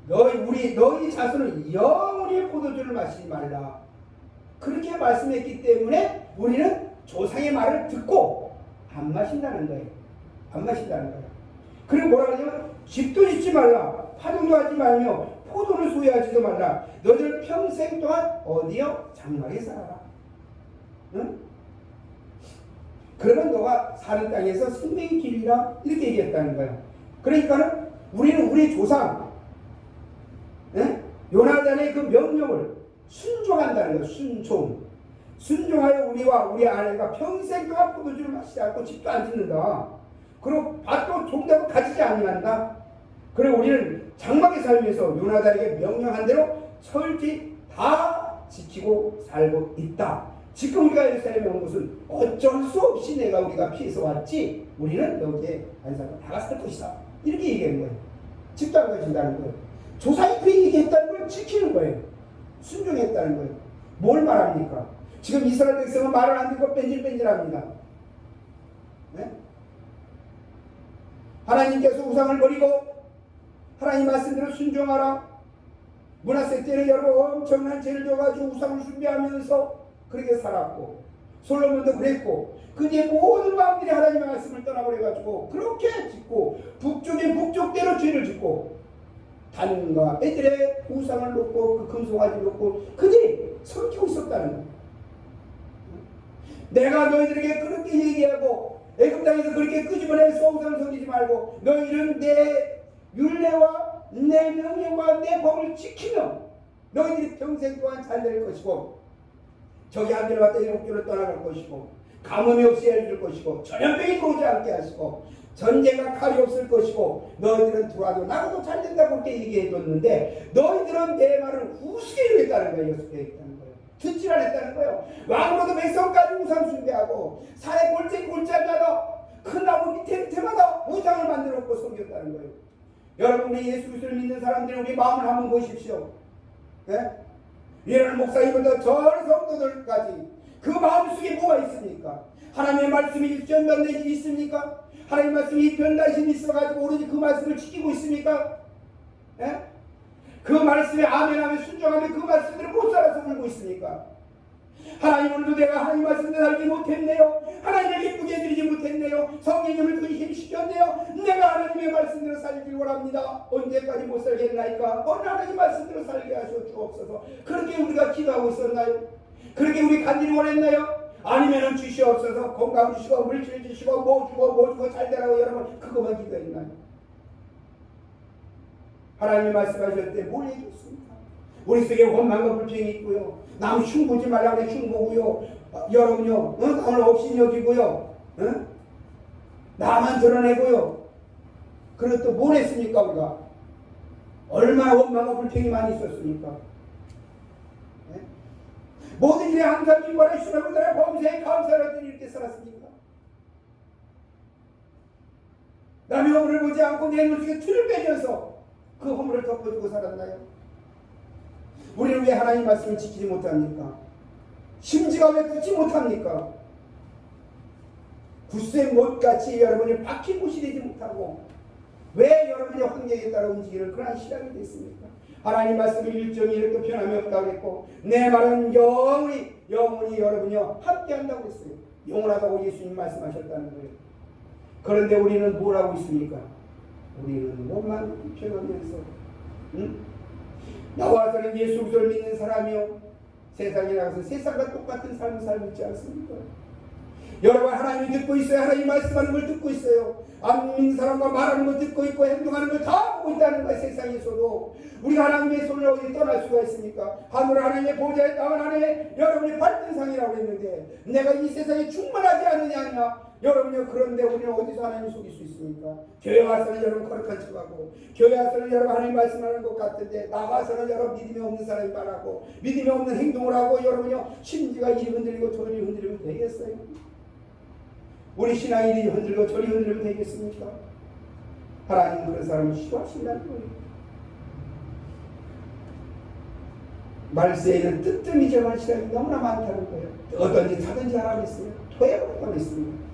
너희 자손은 영원히 포도주를 마시지 말라. 그렇게 말씀했기 때문에 우리는 조상의 말을 듣고 안 마신다는 거예요. 안 마신다는 거예요. 그리고 뭐라 그러냐면 집도 짓지 말라. 파종도 하지 말며 포도를 소유하지도 말라. 너희들 평생 동안 어디요? 장막에 살아라. 응? 그러면 너가 사는 땅에서 생명의 길이라 이렇게 얘기했다는 거예요. 그러니까는 우리는 우리 조상 요나단의 그 명령을 순종한다는 거예요. 순종하여 우리와 우리 아내가 평생 동안 포도주를 마시지 않고 집도 안 짓는다. 그리고 밭도 종자도 가지지 아니한다. 그리고 우리는 장막에 살면서 요나단에게 명령한 대로 철저히 다 지키고 살고 있다. 지금 우리가 예루살렘에 온 것은 어쩔 수 없이 우리가 피해서 왔지 우리는 여기에 안 살고 다 살 것이다. 이렇게 얘기하는 거예요. 집도 안 가진다는 거예요. 조상이 그 얘기했다는 걸 지키는 거예요. 순종했다는 거예요. 뭘 말합니까? 지금 이스라엘 백성은 말을 안 듣고 뺀질뺀질합니다. 네? 하나님께서 우상을 버리고 하나님 말씀대로 순종하라. 므낫세 때는 여러 엄청난 죄를 져가지고 우상을 숭배하면서 그렇게 살았고 솔로몬도 그랬고 그 뒤에 모든 왕들이 하나님의 말씀을 떠나버려가지고 그렇게 짓고 북쪽에 북쪽대로 죄를 짓고 단과 애들의 우상을 놓고 그 금송아지 놓고 그들이 섬기고 있었다는 거예요. 내가 너희들에게 그렇게 얘기하고 애굽 땅에서 그렇게 끄집어내서 우상 섬기지 말고 너희는 내 율례와 내 명령과 내 법을 지키면 너희들이 평생 동안 잘 될 것이고 저기 한 길을 갔다 일곱 길을 떠나갈 것이고 가뭄이 없이 해줄 것이고 전염병이 들어오지 않게 하시고 전쟁과 칼이 없을 것이고 너희들은 들어와도 나가도 잘 된다고 그렇게 얘기해줬는데 너희들은 내 말을 우습게 여겼다는 거예요. 우습게 여겼다는 거예요. 듣질 않았다는 거예요. 왕으로도 백성까지 우상 숭배하고 산에 골짜기마다 큰 나무 밑에마다 우상을 만들어 놓고 섬겼다는 거예요. 여러분 우리 예수 그리스도를 믿는 사람들이 우리 마음을 한번 보십시오. 네? 이런 목사님부터 전 성도들까지 그 마음속에 뭐가 있습니까? 하나님의 말씀이 일전면대지 있습니까? 하나님의 말씀이 변달심이 있어가지고 오로지 그 말씀을 지키고 있습니까? 예? 그 말씀에 아멘하며 순종하며 그 말씀대로 못 살아서 울고 있습니까? 하나님 오늘도 내가 하나님 말씀대로 살지 못했네요. 하나님을 기쁘게 해드리지 못했네요. 성령님을 근심시켰네요. 내가 하나님의 말씀대로 살길 원합니다. 언제까지 못 살겠나이까? 오늘 하나님 말씀대로 살게 하시오 주옵소서. 그렇게 우리가 기도하고 있었나요? 그렇게 우리 간절히 원했나요? 아니면은 주시옵소서 건강 주시고 물질 주시고 뭐 주고 잘 되라고 여러분 그것만 기도했나요? 하나님의 말씀하실 때 뭘 얘기했습니까? 우리 속에 원망과 불평이 있고요. 남 흉보지 말라고 해 흉보고요. 여러분요 남을 없이 여기고요. 나만 드러내고요. 그리고 또 뭘 했습니까 우리가? 얼마나 원망과 불평이 많이 있었습니까? 모든 일에 항상 민관의 신하분들의 범죄에 감사를 드리 이렇게 살았습니까? 남의 허물을 보지 않고 내 눈속에 틀을 빼면서 그 허물을 덮어주고 살았나요? 우리는 왜 하나님 말씀을 지키지 못합니까? 심지가 왜 굳지 못합니까? 굳세 못같이 여러분이 박힌 곳이 되지 못하고 왜 여러분이 환경에 따라 움직이는 그런 시간이 됐습니까? 하나님 말씀이 일정이 이렇게 변함이 없다고 했고 내 말은 영원히 여러분이요 함께 한다고 했어요. 영원하다고 예수님 말씀하셨다는 거예요. 그런데 우리는 뭘 하고 있습니까? 우리는 몸만 불편하면서 나와서는 예수 그리스도를 믿는 사람이요 세상에 나가서 세상과 똑같은 삶을 살고 있지 않습니까? 여러분 하나님이 듣고 있어요. 하나님 말씀하는 걸 듣고 있어요. 안 믿는 사람과 말하는 걸 듣고 있고 행동하는 걸 다 보고 있다는 거예요. 세상에서도 우리가 하나님의 손을 어디 떠날 수가 있습니까? 하늘 하나님의 보좌에 땅은 하나님의 여러분의 발등상이라고 했는데 내가 이 세상에 충만하지 않느냐 여러분요. 그런데 우리는 어디서 하나님 속일 수 있습니까? 교회 와서는 여러분 거룩한 척하고 교회 와서는 여러분 하나님 말씀하는 것 같은데 나가서는 여러분 믿음이 없는 사람이 말하고 믿음이 없는 행동을 하고 여러분요 심지가 이리 흔들리고 저리 흔들리면 되겠어요? 우리 신앙이 이리 흔들고 저리 흔들리면 되겠습니까? 하나님은 그런 사람을 싫어하신다는 거예요. 말세에는 뜨뜻미 정한 시간이 너무나 많다는 거예요. 어떤지 하든지 하라겠어요. 토해버리고 있습니다.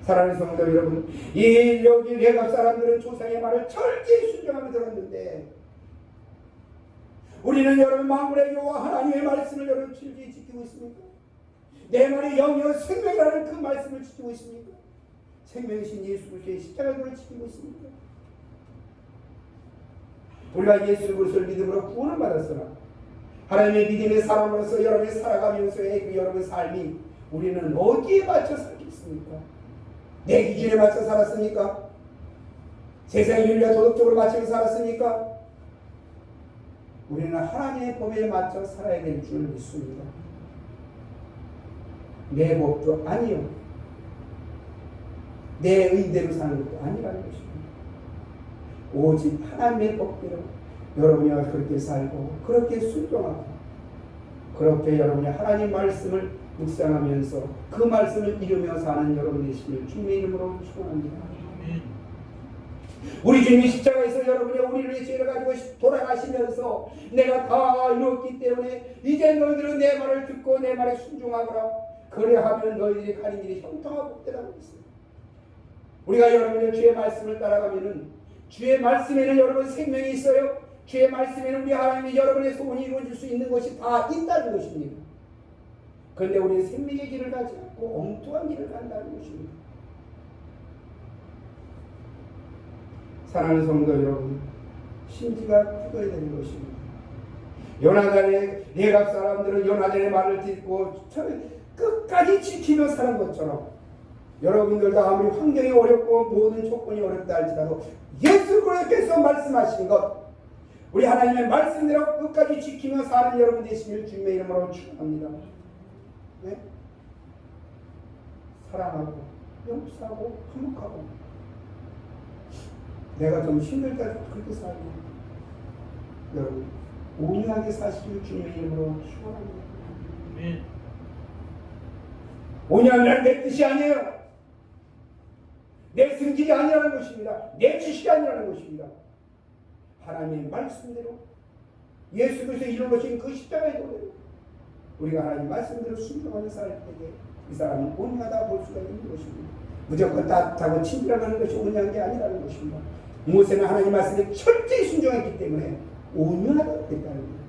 사랑하는 성도 여러분, 여기 레갑 사람들은 조상의 말을 철저히 순종하며 들었는데 우리는 여러분 만군의 여호와 하나님의 말씀을 여러분 철저히 지키고 있습니까? 내 말이 영영 생명이라는 그 말씀을 지키고 있습니까? 생명이신 예수 그리스도의 십자가를 지키고 있습니까? 우리가 예수 그리스도를 믿음으로 구원을 받았으나 하나님의 믿음의 사람으로서 여러분이 살아가면서의 여러분의 삶이 우리는 어디에 맞춰 살겠습니까? 내 기준에 맞춰 살았습니까? 세상의 윤리와 도덕적으로 맞춰 살았습니까? 우리는 하나님의 법에 맞춰 살아야 될 줄 믿습니다. 내 법도 아니요 내 의대로 사는 것도 아니라는 것입니다. 오직 하나님의 법대로 여러분이 그렇게 살고 그렇게 순종하고 그렇게 여러분이 하나님 말씀을 묵상하면서 그 말씀을 이루며 사는 여러분 되시길 주님의 이름으로 축원합니다. 우리 주님이 십자가에서 여러분이 우리를 죄를 가지고 돌아가시면서 내가 다 이뤘기 때문에 이제 너희들은 내 말을 듣고 내 말에 순종하거라. 그래하면 너희들이 가는 길이 형통하고 복되다고 했습니다. 우리가 여러분의 주의 말씀을 따라가면은 주의 말씀에는 여러분 생명이 있어요. 주의 말씀에는 우리 하나님이 여러분의 소원이 이루어질 수 있는 것이 다 있다는 것입니다. 그런데 우리는 생명의 길을 가지 않고 엉뚱한 길을 간다는 것입니다. 사랑하는 성도 여러분, 심지가 굳어야 되는 것입니다. 요나단의 레갑 사람들은 요나단의 말을 듣고 끝까지 지키며 사는 것처럼 여러분들도 아무리 환경이 어렵고 모든 조건이 어렵다 할지라도 예수 그리스도께서 말씀하신 것 우리 하나님의 말씀대로 끝까지 지키며 사는 여러분 되시길 주님의 이름으로 축원합니다. 네? 사랑하고 용서하고 화목하고 내가 좀 힘들 때 그렇게 살고 여러분 온유하게 사시길 주님의 이름으로 축원합니다. 온유하면 내 뜻이 아니에요. 내 성질이 아니라는 것입니다. 내 지식이 아니라는 것입니다. 하나님의 말씀대로 예수 그리스도 이루어진 그 십자가의 도대로 우리가 하나님 말씀대로 순종하는 사람에게 이 사람은 온유하다 볼 수가 있는 것입니다. 무조건 따뜻하고 친절하는 것이 온유한 게 아니라는 것입니다. 모세는 하나님 말씀에 철저히 순종했기 때문에 온유하다 했다는 거예요.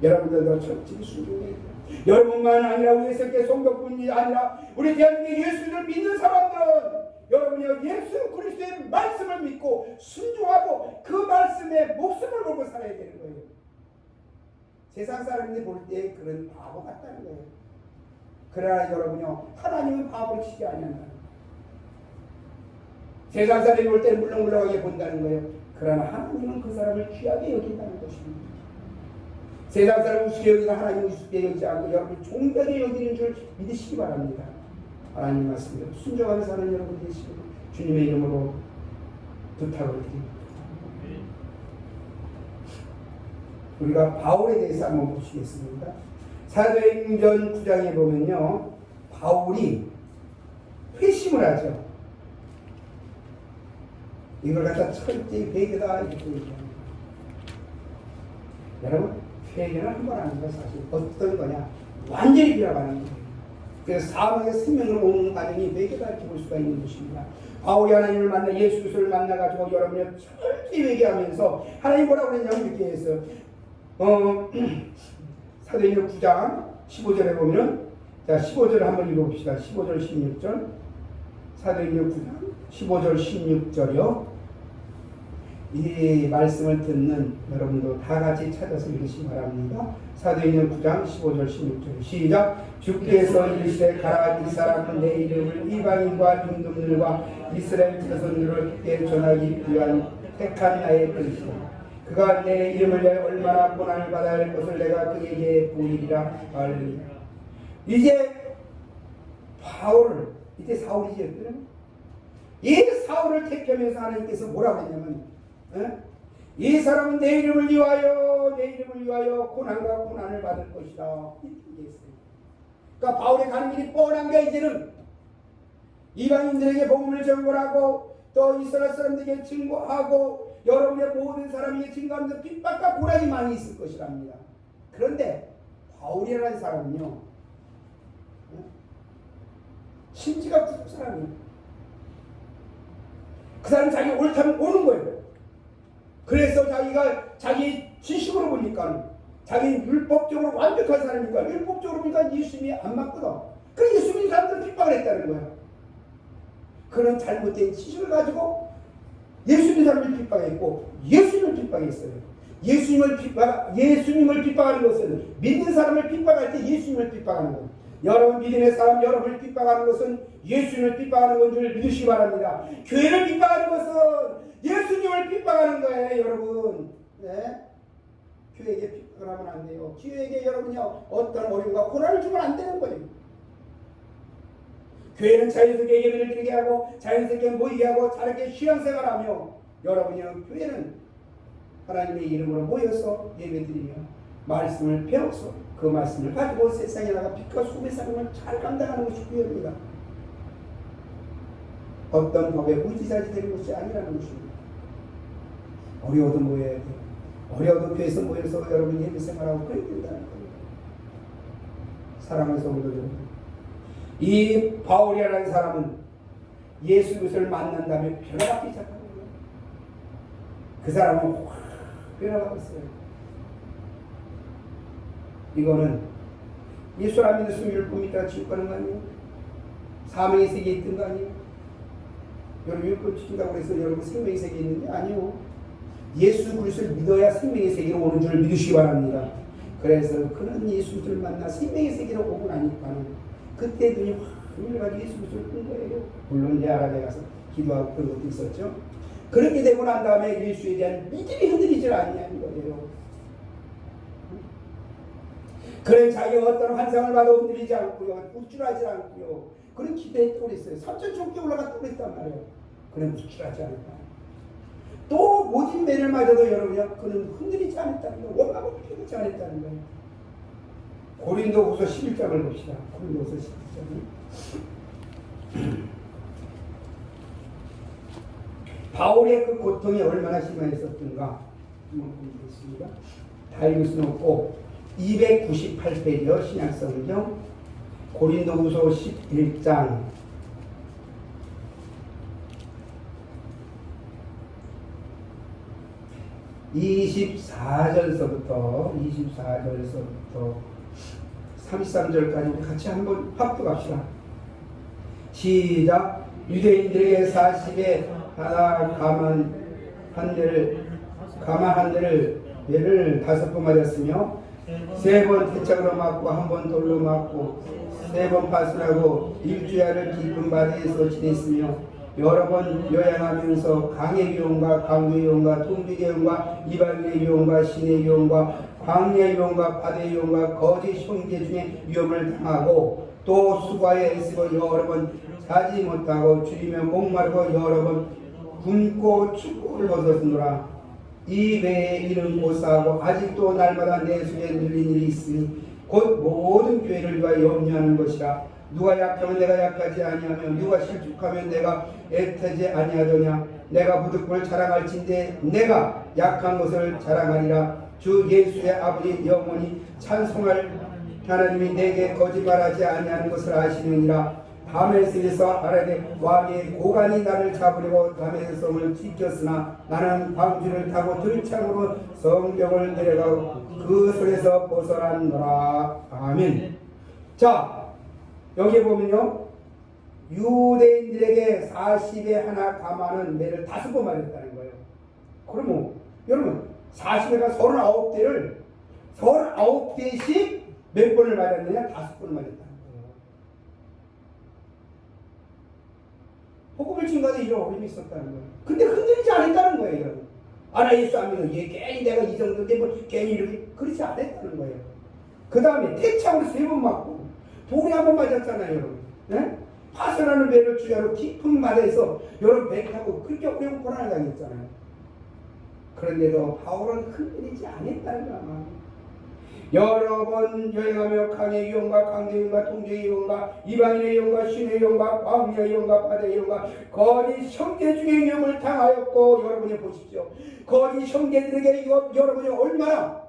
여러분들도 철저히 순종해야 돼요. 여러분만 아니라 우리 세계 성도뿐이 아니라 우리 대한민국 예수를 믿는 사람들은 여러분이 예수 그리스도의 말씀을 믿고 순종하고 그 말씀에 목숨을 걸고 살아야 되는 거예요. 세상 사람들이 볼 때 그런 바보 같다는 거예요. 그러나 여러분요 하나님은 바보를 치지 않는다. 세상 사람이 볼 때는 물렁물렁하게 본다는 거예요. 그러나 하나님은 그 사람을 귀하게 여긴다는 것입니다. 세상 사람을 우습게 여기나 하나님을 우습게 여기지 않고 여러분이 종되게 여기는 줄 믿으시기 바랍니다. 하나님 말씀대로 순종하며 사는 여러분 되시고 주님의 이름으로 부탁을 드립니다. 우리가 바울에 대해서 한번 보시겠습니다. 사도행전 9장에 보면요 바울이 회심을 하죠. 이걸 갖다 철저히 회개다 이렇게 얘기합니다. 여러분 회개는 한 번 하는 거 사실 어떤 거냐 완전히 비워가는 거예요. 그래서 사망의 생명을 오는 과정이 회개다 이렇게 볼 수가 있는 것입니다. 바울이 하나님을 만나 예수 그리스도를 만나가지고 여러분이 철저히 회개하면서 하나님 뭐라고 그랬냐면 이렇게 했어요. 사도행전 9장 15절에 보면 자 15절 한번 읽어봅시다. 15절 16절 사도행전 9장 15절 16절이요. 이 말씀을 듣는 여러분도 다 같이 찾아서 읽으시기 바랍니다. 사도행전 9장 15절 16절 시작. 주께서 이르시되 가라, 이 사람은 내 이름을 이방인과 임금들과 이스라엘 자손들을 함께 전하기 위한 택한 나의 것이다. 그가 내 이름을 위하여 얼마나 고난을 받아야 할 것을 내가 그에게 보이리라 하리니. 이제 바울, 이때 사울이죠. 이 사울을 택하면서 하나님께서 뭐라고 했냐면, 이 사람은 내 이름을 위하여 고난과 고난을 받을 것이다. 그러니까 바울이 가는 길이 뻔한 게, 이제는 이방인들에게 복음을 전거하고 또 이스라엘 사람들에게 증거하고 여러분의 모든 사람에게 증거하면서 핍박과 고난이 많이 있을 것이랍니다. 그런데 바울이라는 사람은요, 심지가 굳은 사람이에요. 그 사람은 자기 옳다면 오는 거예요. 그래서 자기가 자기 지식으로 보니까, 자기 율법적으로 완벽한 사람이니까, 율법적으로 보니까 예수님이 안 맞거든. 그래서 예수 믿는 사람들 핍박을 했다는 거야. 그런 잘못된 지식을 가지고 예수 믿는 사람을 핍박했고 예수님을 핍박했어요. 예수님을 핍박하는 것은, 믿는 사람을 핍박할 때 예수님을 핍박하는 거예요. 여러분 믿음의 사람, 여러분을 핍박하는 것은 예수님을 핍박하는 건 줄 믿으시기 바랍니다. 교회를 핍박하는 것은 예수님을 핍박하는 거예요, 여러분. 네? 교회에게 핍박을 하면 안 돼요. 교회에게 여러분이 어떤 어려움과 고난을 주면 안 되는 거예요. 교회는 자연스럽게 예배를 드리게 하고 자연스럽게 모이게 하고 자르게 신앙생활하며, 여러분이요, 교회는 하나님의 이름으로 모여서 예배드리며 말씀을 배워서 그 말씀을 가지고 세상에 나가 빛과 소금의 삶을 잘 감당하는 것이 교회입니다. 어떤 법의 무지자지 되는 것이 아니라는 것입니다. 어려워도 모여야 돼요. 어려워도 교회에서 모여서 여러분이 예배 생활하고 그래야 된다는 거예요. 사랑하는 성도 여러분, 이 바울이라는 사람은 예수 그리스도를 만난 다음에 변화받기 시작한 거예요. 그 사람은 확 변화받았어요. 이거는 예수 안 믿는 수미를 봅니까? 지옥 가는 거 아니에요? 사명의 세계에 있던 거 아니에요? 여러분 율법 지킨다고 해서 여러분 생명의 세계에 있는 게 아니에요. 예수 그리스도를 믿어야 생명의 세계로 오는 줄 믿으시기 바랍니다. 그래서 그는 예수 그리스도를 만나 생명의 세계로 오고 나니까는 그때 눈이 확 열려가지고 예수 그리스도를 본 거예요. 물론 이제 아랍에 가서 기도하고 그런 것도 있었죠. 그렇게 되고 난 다음에 예수에 대한 믿음이 흔들리질 않냐는 거예요. 그래 자기가 어떤 환상을 봐도 흔들리지 않고요, 우쭐하지 않고요, 그런 기대했다고 그랬어요. 3,000척에 올라갔다고 그랬단 말이에요. 그는 우쭐하지 않았다. 또 모진 매를 맞아도 여러분이요, 그는 흔들리지 않았다는 거예요. 원망을 피우지 않았다는 거예요. 고린도후서 11장을 봅시다. 고린도후서 11장. 바울의 그 고통이 얼마나 심했었던가 한번 보겠습니다. 다 읽을 수는 없고 298페이지요. 신약성경 고린도후서 11장 24절서부터 33절까지 같이 한번 합독합시다. 시작. 유대인들에게 40에 하나 가만 한 대를 매를 5번 맞았으며 3번 태착으로 맞고 1번 돌로 맞고 3번 파수하고 일주야를 깊은 바다에서 지냈으며 여러 번 요양하면서 강의 유혹과 강구의 유혹과 통비의 유혹과 이방인의 유혹과 신의 유혹과 광야의 유혹과 바다의 유혹과 거짓 형제 중에 위험을 당하고 또 수고하여 애쓰고 여러 번 자지 못하고 줄이며 목마르고 여러 번 굶고 춥고를 벗었노라. 이 외에 이는 고사하고 아직도 날마다 내 속에 눌린 일이 있으니 곧 모든 교회를 위하여 염려하는 것이라. 누가 약하면 내가 약하지 아니하며 누가 실족하면 내가 애태지 아니하더냐. 내가 무득을 자랑할진대 내가 약한 것을 자랑하리라. 주 예수의 아버지 영원히 찬송할 하나님이 내게 거짓말하지 아니하는 것을 아시느니라. 다메섹에서 아라게 왕의 고관이 나를 잡으려고 다메섹 성을 지켰으나 나는 방주를 타고 들창으로 성벽을 내려가고 그 손에서 벗어났노라. 아멘. 자, 여기 보면요, 유대인들에게 40에 하나 감하는 매를 5번 맞았다는 거예요. 그러면 여러분 40회가 39대를 39대씩 몇 번을 맞았느냐? 5번을 맞았다는 거예요. 복음을 증거하는 이런 어려움이 있었다는 거예요. 근데 흔들리지 않았다는 거예요. 여러분. 아나 예수 안 믿어. 얘 괜히 내가 이 정도 되면 괜히 이렇게 그렇지 않았다는 거예요. 그 다음에 태창으로 3번 맞고 돌에 1번 맞았잖아요. 여러분. 네? 파선하는 배를 주자로 깊은 마다에서 여러분 배 타고 그렇게 어려운 고난을 당했잖아요. 그런데도 바울은 흔들리지 않았다는 거야. 여러 번 여행하며 강의 위험과 강대 위험과 통제의 위험과 이방인의 위험과 신의 위험과 광야의 위험과 바다의 위험과 거짓 형제 중에 위험을 당하였고 여러분이 보십시오. 거짓 형제들에게 여러분이 얼마나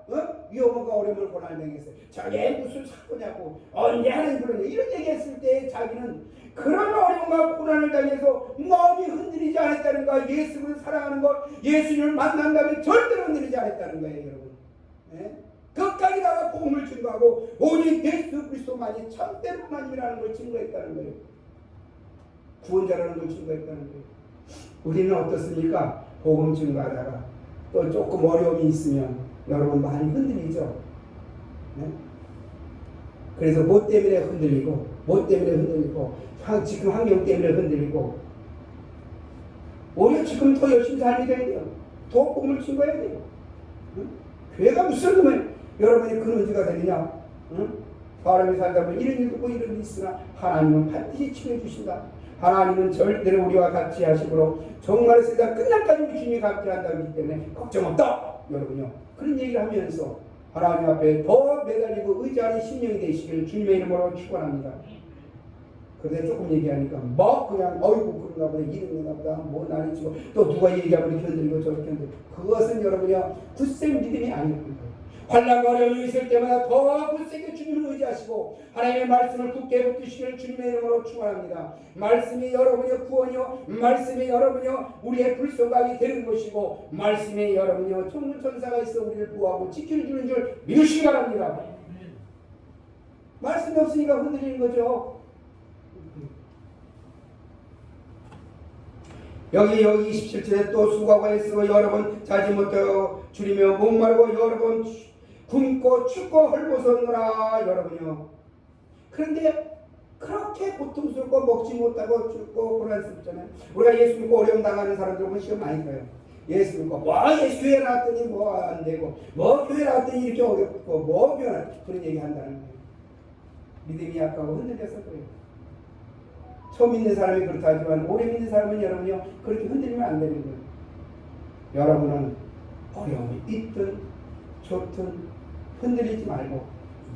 위험과 어려움을 고난을 당했어요. 저게 무슨 사고냐고 언제 하나님 그러냐 이런 얘기했을 때 자기는 그런 어려움과 고난을 당해서 마음이 흔들리지 않았다는 거야. 예수를 사랑하는 것 예수님을 만난다면 절대로 흔들리지 않았다는 거예요. 여러분. 네? 끝까지 나가 복음을 증거하고 오직 예수 그리스도만이 참된 하나님이라는 걸 증거했다는 거예요. 구원자라는 걸 증거했다는 거예요. 우리는 어떻습니까? 복음 증거하다가 또 조금 어려움이 있으면 여러분 많이 흔들리죠. 네? 그래서 뭐 때문에 흔들리고 지금 환경 때문에 흔들리고 오히려 지금 더 열심히 살아야 돼요. 더 복음을 증거해야 돼요. 응? 교회가 무슨 놈의 여러분이 근원지가 되느냐? 응? 사람이 살다 보면 이런 일도 있고 이런 일이 있으나 하나님은 반드시 치료해주신다. 하나님은 절대로 우리와 같이 하시므로 정말 세상 끝날까지 우리 주님이 같이 한다기 때문에 걱정 없다. 여러분요. 그런 얘기를 하면서 하나님 앞에 더 매달리고 의지하는 심령이 되시기를 주님의 이름으로 축원합니다. 그런데 조금 얘기하니까 뭐 그냥 어이구 그런가 보다 이런가 보다 뭐 난리 치고 또 누가 얘기하면 이렇게 흔들리고 저렇게 흔들리고 그것은 여러분이요 굳센 믿음이 아닙니다. 환난과 어려움이 있을 때마다 더 굳세게 주님을 의지하시고 하나님의 말씀을 굳게 붙드시기를 주님의 이름으로 축원합니다. 말씀이 여러분의 구원이요 말씀이 여러분이요 우리의 불성각이 되는 것이고 말씀이 여러분이요 천사가 있어 우리를 보호하고 지켜주는 줄 믿으시기 바랍니다. 말씀이 없으니까 흔들리는 거죠. 여기 27절에 또 수고하고 애쓰고 여러 번 자지 못하여 줄이며 목마르고 여러 번 굶고 춥고 헐벗었노라. 여러분요. 그런데 그렇게 고통스럽고 먹지 못하고 춥고 고난스럽잖아요. 우리가 예수 믿고 어려움 당하는 사람들은 시험 많이 가요. 예수 믿고 예수 교회 나왔더니 뭐 안 되고 교회 나왔더니 이렇게 어렵고 그런 얘기 한다는 거예요. 믿음이 약하고 흔들려서 그래요. 처음 믿는 사람이 그렇다 하지만 오래 믿는 사람은 여러분이요 그렇게 흔들리면 안 되는 거예요. 여러분은 어려움이 있든 좋든 흔들리지 말고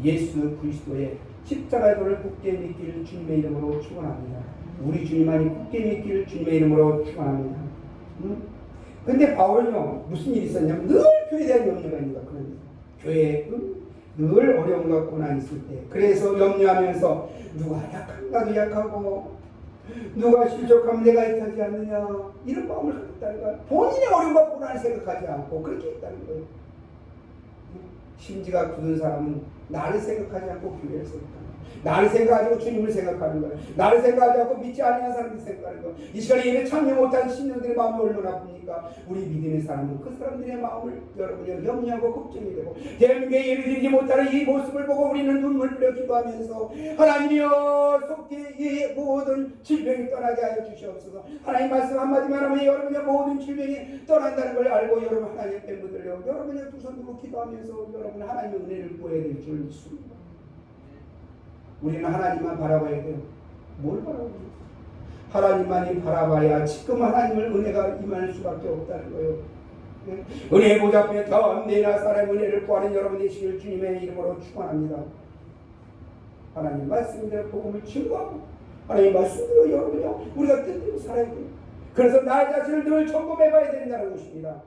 예수 그리스도의 십자가의 도를 굳게 믿기를 주님의 이름으로 축원합니다. 우리 주님만이 굳게 믿기를 주님의 이름으로 축원합니다. 근데 바울은요 무슨 일이 있었냐면 늘 교회에 대한 염려가 있는 거예요. 그런 교회에 늘 어려움과 고난이 있을 때 그래서 염려하면서 누가 약한 나도 약하고 누가 실족하면 내가 있지 않느냐 이런 마음을 갖고 있다는 거예요. 본인의 어려움과 고난을 생각하지 않고 그렇게 있다는 거예요. 심지가 굳은 사람은 나를 생각하지 않고 교회를 생각하는 거예요. 나를 생각하지 않고 주님을 생각하는 거예요. 나를 생각하지 않고 믿지 않는 사람을 생각하는 거예요. 이 시간에 예배 참여 못한 신령들의 마음이 얼마나 아픕니까? 우리 믿음의 사람은 그 사람들의 마음을 여러분이 염려하고 걱정이 되고 대한민국에 예배드리지 못하는 이 모습을 보고 우리는 눈물 흘려 기도하면서 하나님이여 속히 이 모든 질병이 떠나게 하여 주시옵소서. 하나님 말씀 한마디만 하면 여러분의 모든 질병이 떠난다는 걸 알고 여러분 하나님 앞에 묻으려 여러분의 두 손 들고 기도하면서 여러분 하나님의 은혜를 구해야 될 줄 믿습니다. 우리는 하나님만 바라봐야 돼요. 뭘 바라봐요? 하나님만이 바라봐야 지금 하나님을 은혜가 임할 수밖에 없다는 거예요. 은혜 보좌 앞에 덤내나 사람의 은혜를 구하는 여러분 되시길 주님의 이름으로 축원합니다. 하나님 말씀대로 복음을 증거하고 하나님 말씀대로 여러분이요 우리가 뜻대로 살아야 돼요. 그래서 나 자신을 늘 점검해봐야 된다는 것입니다.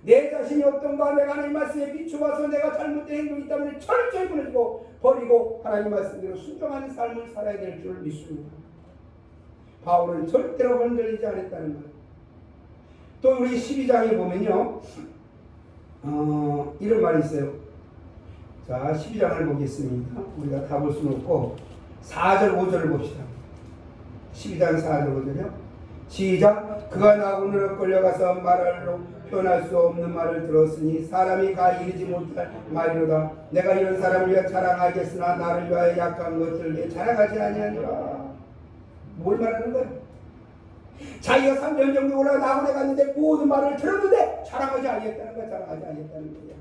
내 자신이 어떤가 내가 하나님 말씀에 비추어서 내가 잘못된 행동이 있다면 철저히 끊어지고 버리고 하나님 말씀대로 순종하는 삶을 살아야 될 줄 믿습니다. 바울은 절대로 흔들리지 않았다는 거예요. 또 우리 12장에 보면요 이런 말이 있어요. 자 12장을 보겠습니다. 우리가 다 볼 수는 없고 4절 5절을 봅시다. 12장 4절 5절이요. 시작. 그가 나군으로 끌려가서 말로 표현할 수 없는 말을 들었으니 사람이 가 이르지 못할 말이로다. 내가 이런 사람을 위하여 자랑하겠으나 나를 위하여 약한 것들을 위해 자랑하지 아니하니라. 뭘 말하는 거야? 자기가 3년 정도 올라가 나군에 갔는데 모든 말을 들었는데 자랑하지 않겠다는 거야. 자랑하지 않겠다는 거야.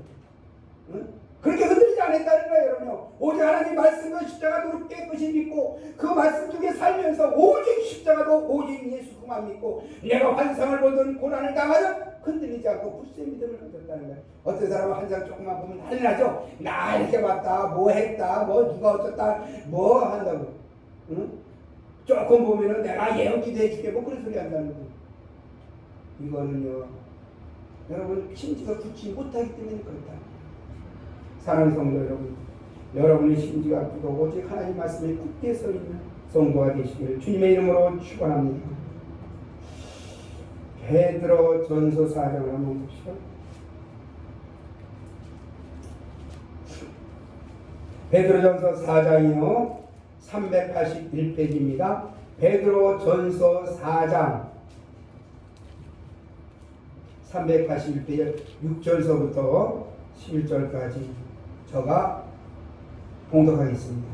응? 그렇게 흔들리지 않았다는 거예요, 여러분요. 오직 하나님 말씀과 십자가도 깨끗이 믿고 그 말씀 속에 살면서 오직 십자가도 오직 예수 그만 믿고 내가 환상을 보든 고난을 당하든 흔들리지 않고 굳세 믿음을 가졌다는 거예요. 어떤 사람은 환상 조금만 보면 난리 나죠. 나 이렇게 봤다, 뭐 했다, 뭐 누가 어쩌다, 뭐 한다고. 응? 조금 보면은 내가 예언 기도해 줄게, 뭐 그런 소리 한다는 거예요. 이거는요, 여러분 심지가 굳지 못하기 때문에 그렇다. 사랑하는 성도 여러분, 여러분의 심지가 굳고 오직 하나님 말씀에 굳게 서 있는 성도가 되시기를 주님의 이름으로 축원합니다. 베드로 전서 4장을 한번 봅시다. 베드로 전서 4장이요 381페이지입니다. 베드로 전서 4장 381페이지 6절서부터 11절까지 저가 봉독하겠습니다.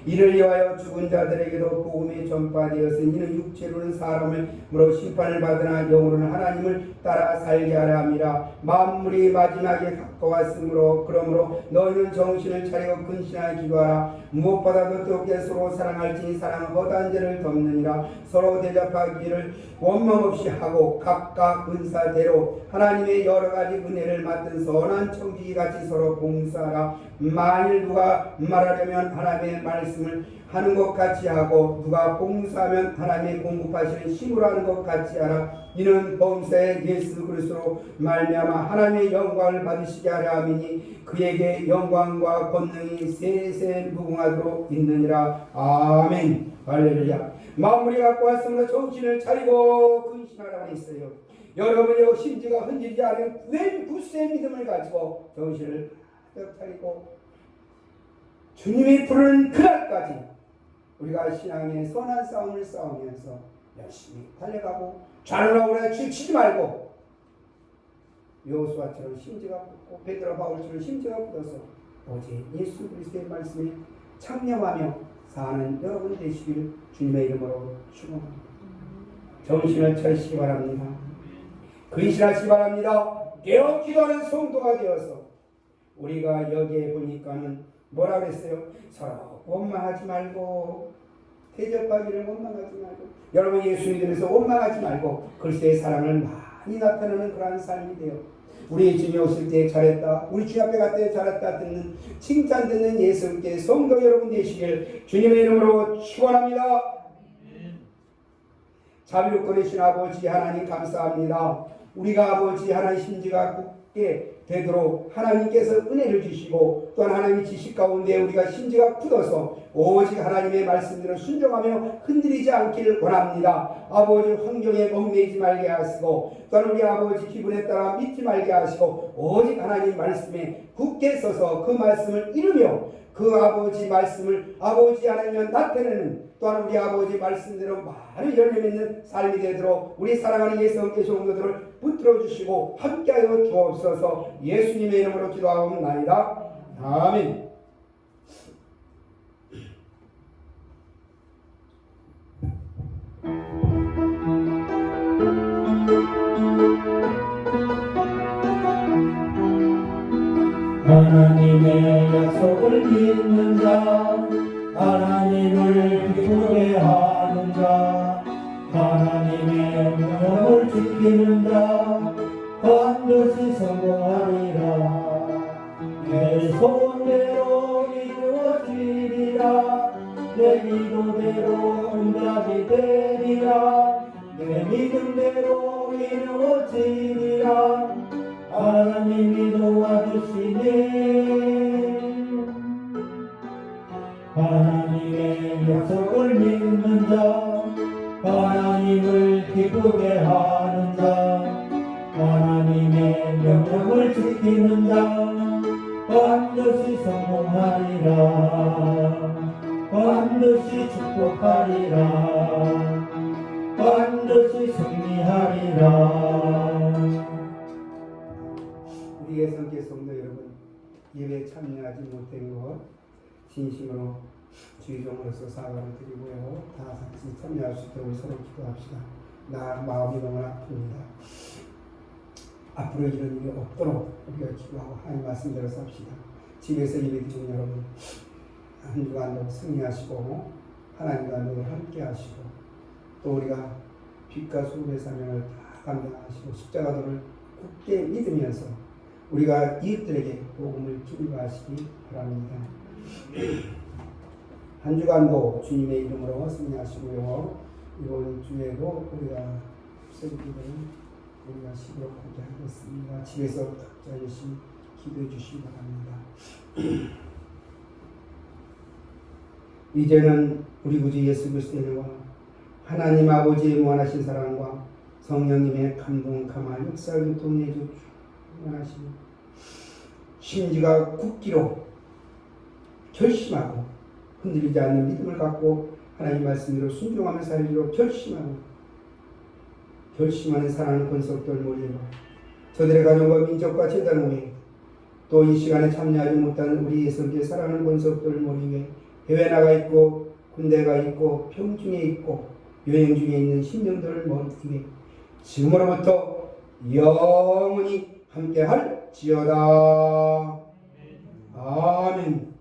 이를 위하여 죽은 자들에게도 복음이 전파되었으니 이는 육체로는 사람으로 심판을 받으나 영으로는 하나님을 따라 살게 하려 함이라. 만물이 마지막에 가까웠으므로 그러므로 너희는 정신을 차리고 근신하여 기도하라. 무엇보다도 뜨겁게 서로 사랑할지니 사랑은 허다한 죄를 덮느니라. 서로 대접하기를 원망 없이 하고 각각 은사대로 하나님의 여러 가지 은혜를 맡은 선한 청지기 같이 서로 봉사하라. 만일 누가 말하려면 하나님의 말씀을 하는 것 같이 하고 누가 봉사하면 하나님의 공급하시는 힘으로 하는 것 같이 하라. 이는 범사의 예수 그리스도로 말미암아 하나님의 영광을 받으시게 하려 함이니 그에게 영광과 권능이 세세 무궁하도록 있느니라. 아멘. 할렐루야. 만물이 갖고 왔으므로 정신을 차리고 근신하라고 했어요. 여러분의 심지가 흔들리지 않은 굳세 믿음을 가지고 정신을 차리고 주님이 부르는 그날까지 우리가 신앙의 선한 싸움을 싸우면서 열심히 달려가고 좌로나오라 치지 말고 여호수아처럼 심지가 굳고 베드로 바울처럼 심지가 굳어서 오직 예수 그리스도의 말씀에 창념하며 사는 여러분 되시기를 주님의 이름으로 축원합니다. 정신을 차리시기 바랍니다. 근신하시기 바랍니다. 깨어 기도하는 성도가 되어서 우리가 여기에 보니까는 뭐라 그랬어요? 서로 원망하지 말고 대접하기를 원망하지 말고 여러분 예수 믿으면서 원망하지 말고 그리스도의 사랑을 많이 나타내는 그러한 삶이 돼요. 우리 주님 오실 때 잘했다, 우리 주님 앞에 갈 때 잘했다 듣는 칭찬 듣는 예수께 성도 여러분 되시길 주님의 이름으로 축원합니다. 자비로 끊으신 아버지 하나님 감사합니다. 우리가 아버지 하나님 심지가 굳게 되도록 하나님께서 은혜를 주시고 또한 하나님의 지식 가운데 우리가 심지가 굳어서 오직 하나님의 말씀대로 순종하며 흔들리지 않기를 원합니다. 아버지 환경에 얽매이지 말게 하시고 또한 우리 아버지 기분에 따라 믿지 말게 하시고 오직 하나님 말씀에 굳게 서서 그 말씀을 이루며 그 아버지 말씀을 아버지 하나님을 나타내는 또한 우리 아버지 말씀대로 많은 열매 맺는 삶이 되도록 우리 사랑하는 예수님께 성도들을 붙들어 주시고 함께하여 주옵소서. 예수님의 이름으로 기도하옵나이다. 아멘. 하나님의 약속을 믿는 자, 하나님을 기쁘게 하는 자, 하나님의 명령을 지키는 자, 반드시 성공하리라. 내 소원대로 이루어지리라. 내 기도대로 응답이 되리라. 내 믿음대로 이루어지리라. 하나님이 도와주시네. 하나님의 약속을 믿는 자, 하나님을 기쁘게 하는 자, 하나님의 명령을 지키는 자, 반드시 성공하리라. 반드시 축복하리라. 반드시 승리하리라. 우리의 성계 성도 여러분, 예배에 참여하지 못된 것 진심으로 주의종으로서 사과를 드리고요. 다 같이 참여할 수 있도록 서로 기도합시다. 나 마음이 너무 아픕니다. 앞으로 이런 일이 없도록 우리가 기도하고 하나님 말씀대로 삽시다. 집에서 예배드리는 여러분, 한 주간도 승리하시고 하나님과 늘 함께 하시고 또 우리가 빛과 수고의 사명을 다 감당하시고 십자가도를 굳게 믿으면서 우리가 이웃들에게 복음을 증거하시기 바랍니다. 한 주간도 주님의 이름으로 승리하시고요. 이번 주에도 우리가 설교를 우리가 시도록 하게 하겠습니다. 집에서 각자 열심히 기도해 주시기 바랍니다. 이제는 우리 구주 예수 그리스도의 은혜와 하나님 아버지의 무한하신 사랑과 성령님의 감동 감화 역사를 통해 주시고 심지가 굳기로 결심하고 흔들리지 않는 믿음을 갖고 하나님 말씀대로 순종하며 살기로 결심하는 사랑하는 권속들 모이고 저들의 가정과 민족과 재단 위에 또 이 시간에 참여하지 못하는 우리 예수께 사랑하는 권속들 모이게 해외 나가 있고 군대가 있고 평중에 있고 여행 중에 있는 신령들을 모이게 지금으로부터 영원히 함께할지어다. 아멘.